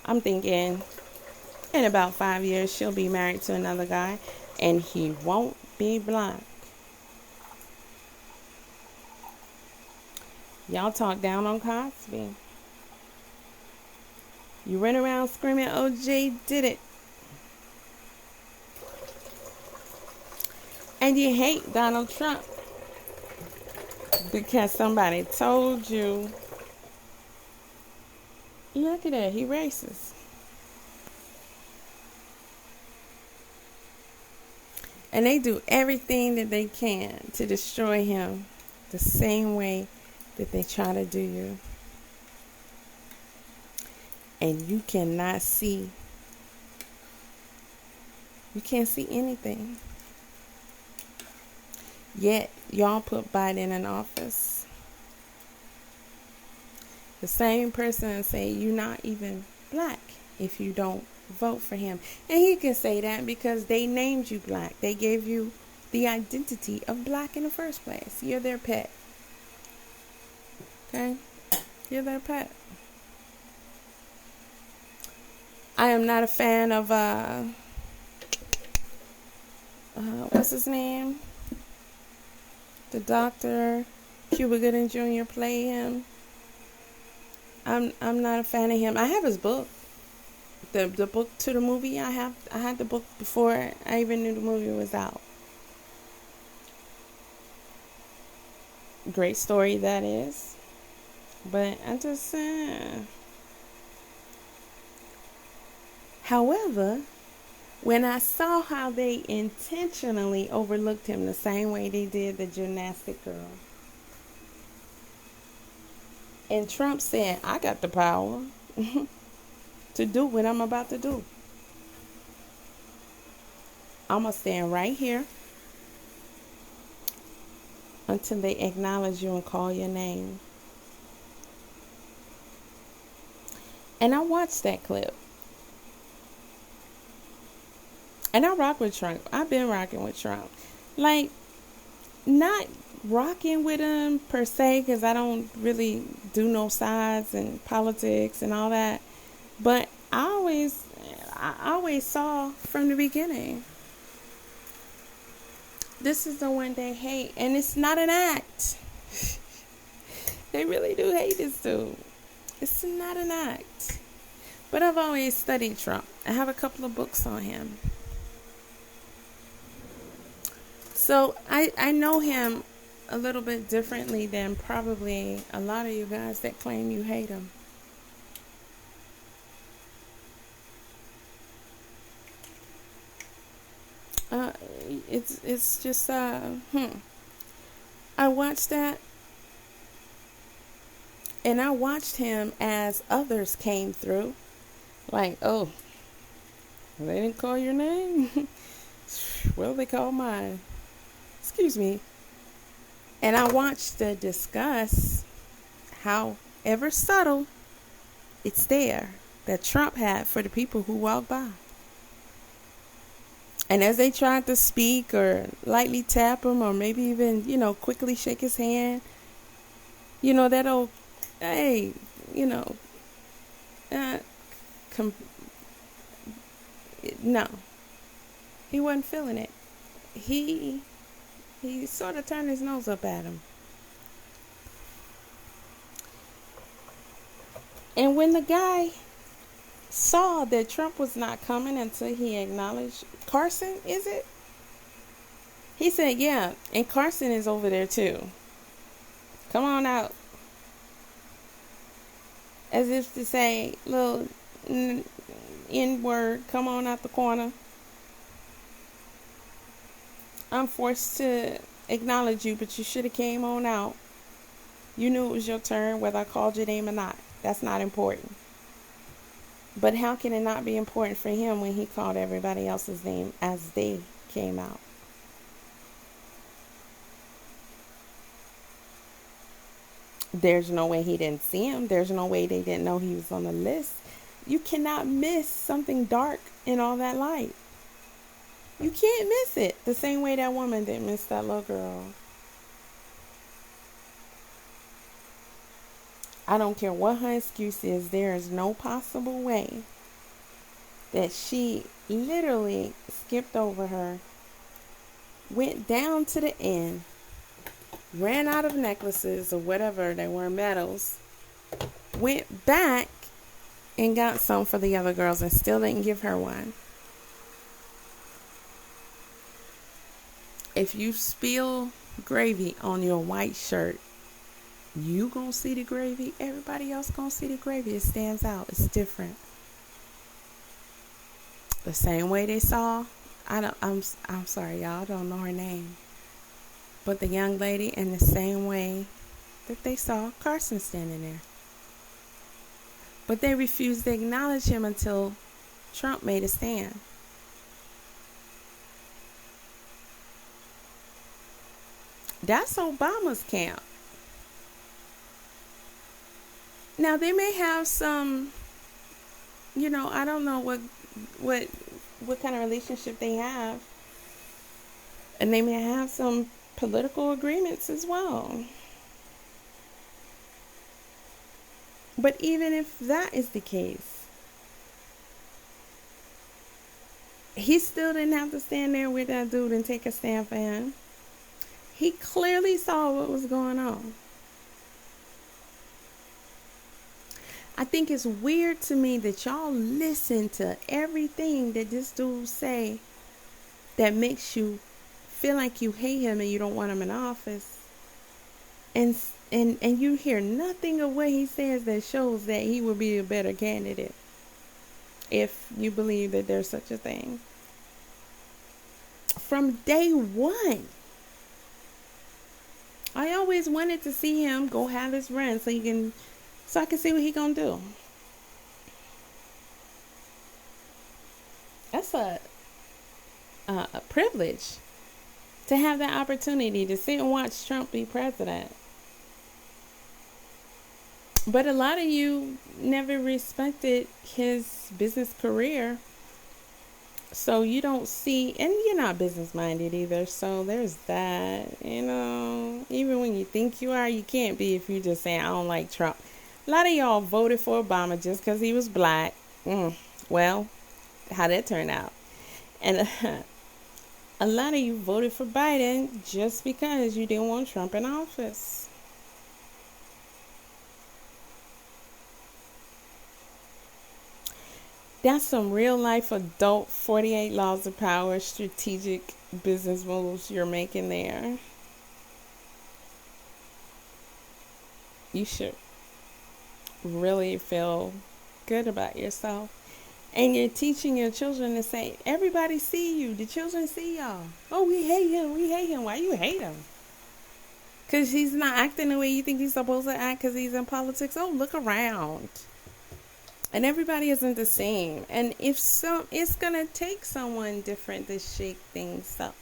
I'm thinking in about 5 years she'll be married to another guy and he won't be black. Y'all talk down on Cosby. You run around screaming, OJ did it. And you hate Donald Trump because somebody told you, look at that, he racist. And they do everything that they can to destroy him the same way that they try to do you. And you cannot see. You can't see anything. Yet, y'all put Biden in office. The same person say you're not even black if you don't vote for him. And he can say that because they named you black. They gave you the identity of black in the first place. You're their pet. Okay? You're their pet. I am not a fan of, what's his name? The doctor, Cuba Gooding Jr. played him. I'm not a fan of him. I have his book. The book to the movie I had the book before I even knew the movie was out. Great story that is. But I just however, when I saw how they intentionally overlooked him the same way they did the gymnastic girl. And Trump said, I got the power to do what I'm about to do. I'm going to stand right here until they acknowledge you and call your name. And I watched that clip. And I rock with Trump. I've been rocking with Trump. Like, not rocking with him per se, because I don't really do no sides and politics and all that. But I always saw from the beginning, this is the one they hate. And it's not an act. They really do hate this dude. It's not an act. But I've always studied Trump. I have a couple of books on him. So I know him a little bit differently than probably a lot of you guys that claim you hate him. it's just I watched that, and I watched him as others came through. Like, oh, they didn't call your name? Well, they called mine. Excuse me. And I watched the discuss how ever subtle it's there that Trump had for the people who walk by. And as they tried to speak or lightly tap him or maybe even, quickly shake his hand, that old, hey, you know, uh, com- no, he wasn't feeling it. He sort of turned his nose up at him. And when the guy saw that Trump was not coming until he acknowledged Carson, is it? He said, yeah, and Carson is over there too. Come on out. As if to say, little N-word, come on out the corner. I'm forced to acknowledge you, but you should have came on out. You knew it was your turn, whether I called your name or not. That's not important. But how can it not be important for him when he called everybody else's name as they came out? There's no way he didn't see him. There's no way they didn't know he was on the list. You cannot miss something dark in all that light. You can't miss it. The same way that woman didn't miss that little girl. I don't care what her excuse is. There is no possible way that she literally skipped over her, went down to the end, ran out of necklaces or whatever, they were medals, went back and got some for the other girls and still didn't give her one. If you spill gravy on your white shirt, you gonna see the gravy. Everybody else gonna see the gravy. It stands out. It's different. The same way they saw. I'm sorry, y'all. I don't know her name. But the young lady, in the same way that they saw Carson standing there. But they refused to acknowledge him until Trump made a stand. That's Obama's camp. Now they may have some, I don't know what kind of relationship they have, and they may have some political agreements as well. But even if that is the case, he still didn't have to stand there with that dude and take a stand for him. He clearly saw what was going on. I think it's weird to me that y'all listen to everything that this dude say that makes you feel like you hate him and you don't want him in office. And you hear nothing of what he says that shows that he would be a better candidate if you believe that there's such a thing. From day one, I always wanted to see him go have his run so I can see what he gonna do. That's a privilege to have that opportunity to sit and watch Trump be president. But a lot of you never respected his business career. So you don't see, and you're not business minded either. So there's that, even when you think you are, you can't be if you just saying, I don't like Trump. A lot of y'all voted for Obama just because he was black. Well, how that turned out. And a lot of you voted for Biden just because you didn't want Trump in office. That's some real life adult 48 laws of power strategic business moves you're making there. You should really feel good about yourself. And you're teaching your children to say, everybody see you. The children see y'all. Oh, we hate him. We hate him. Why you hate him? Because he's not acting the way you think he's supposed to act because he's in politics. Oh, look around. And everybody isn't the same. And if some, it's going to take someone different to shake things up.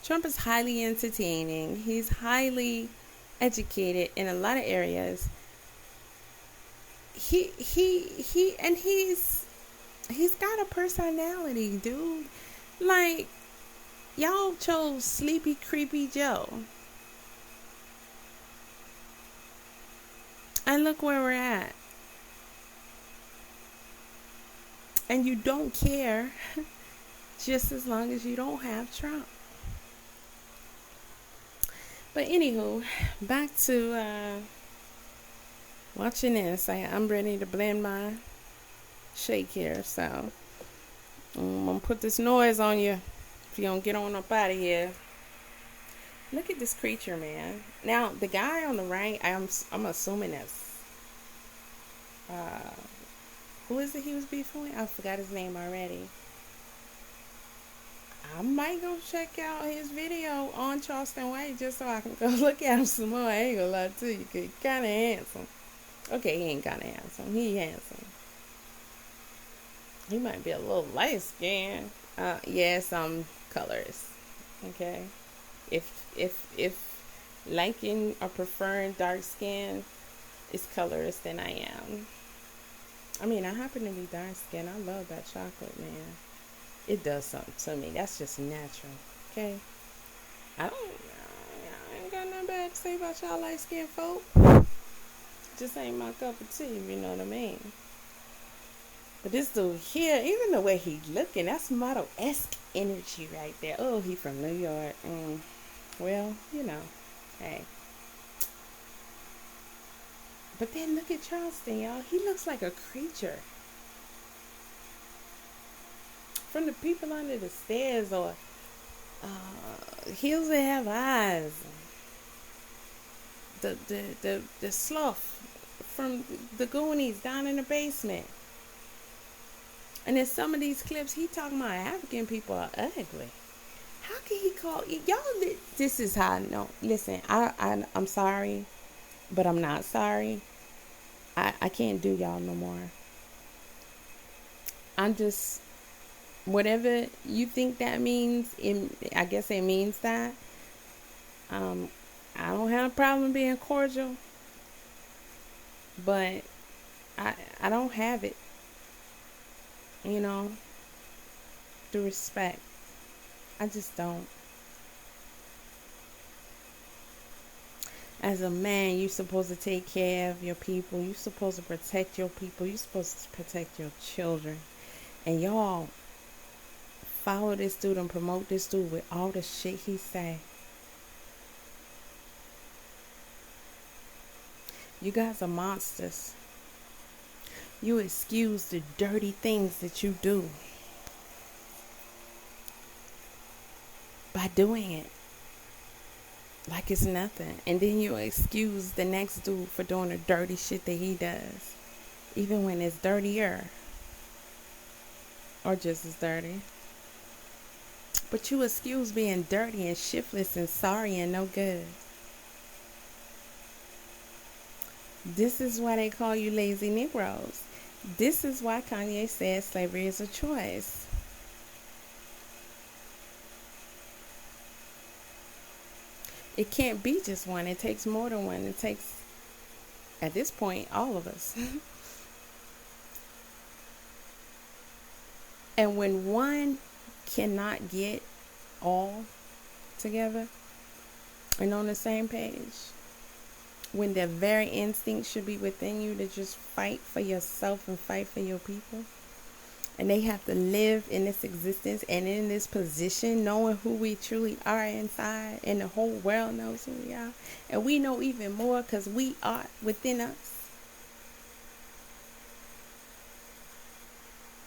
Trump is highly entertaining. He's highly educated in a lot of areas. And he's got a personality, dude. Like, y'all chose Sleepy Creepy Joe. And look where we're at. And you don't care just as long as you don't have Trump. But anywho, back to watching this. I'm ready to blend my shake here. So I'm going to put this noise on you if you don't get on up out of here. Look at this creature, man. Now, the guy on the right, I'm assuming that's... who is it he was beefing with? I forgot his name already. I might go check out his video on Charleston White just so I can go look at him some more. I ain't gonna lie to you, cause he's kind of handsome. Okay, he ain't kind of handsome. He handsome. He might be a little light skinned. Yeah, some colors. Okay, if liking or preferring dark skin is colorist, then I am. I mean, I happen to be dark skinned. I love that chocolate, man. It does something to me. That's just natural. Okay? I ain't got nothing bad to say about y'all light skinned folk. Just ain't my cup of tea, if you know what I mean. But this dude here, even the way he looking, that's model-esque energy right there. Oh, he from New York. Well, you know, hey. But then look at Charleston, y'all. He looks like a creature. From the people under the stairs, or hills that have eyes. The sloth from the Goonies down in the basement. And in some of these clips, he talking about African people are ugly. How can he call y'all? This is how I know. Listen, I'm sorry, but I'm not sorry. I can't do y'all no more. I'm just, whatever you think that means, I guess it means that. I don't have a problem being cordial, but I don't have it. You know, through respect. I just don't. As a man, you're supposed to take care of your people. You're supposed to protect your people. You're supposed to protect your children. And y'all follow this dude and promote this dude with all the shit he say. You guys are monsters. You excuse the dirty things that you do by doing it like it's nothing. And then you excuse the next dude for doing the dirty shit that he does, even when it's dirtier or just as dirty. But you excuse being dirty and shiftless and sorry and no good. This is why they call you lazy Negroes. This is why Kanye said slavery is a choice. It can't be just one. It takes more than one. It takes, at this point, all of us. And when one cannot get all together and on the same page, when the very instinct should be within you to just fight for yourself and fight for your people, and they have to live in this existence and in this position knowing who we truly are inside, and the whole world knows who we are, and we know even more because we are within us.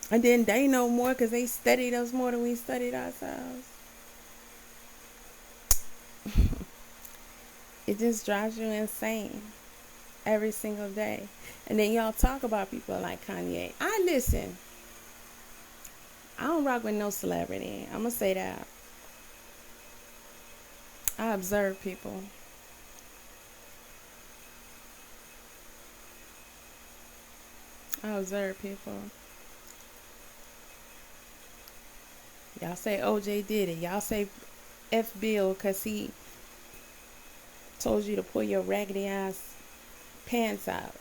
And then they know more because they studied us more than we studied ourselves. It just drives you insane. every single day. And then y'all talk about people like Kanye. I listen. I don't rock with no celebrity. I'm going to say that. I observe people. I observe people. Y'all say OJ did it. Y'all say F Bill because he told you to pull your raggedy ass pants out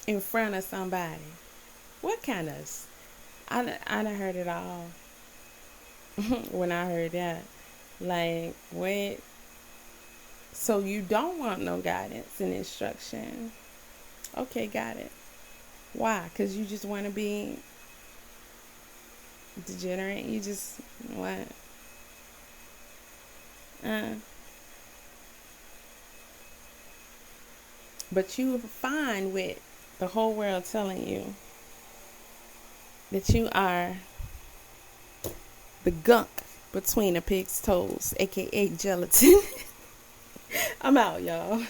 in front of somebody. What kind of... I done heard it all when I heard that. Like, wait. So you don't want no guidance and instruction. Okay, got it. Why? Because you just want to be degenerate? You just... what? But you fine with the whole world telling you that you are the gunk between a pig's toes, aka gelatin. I'm out, y'all.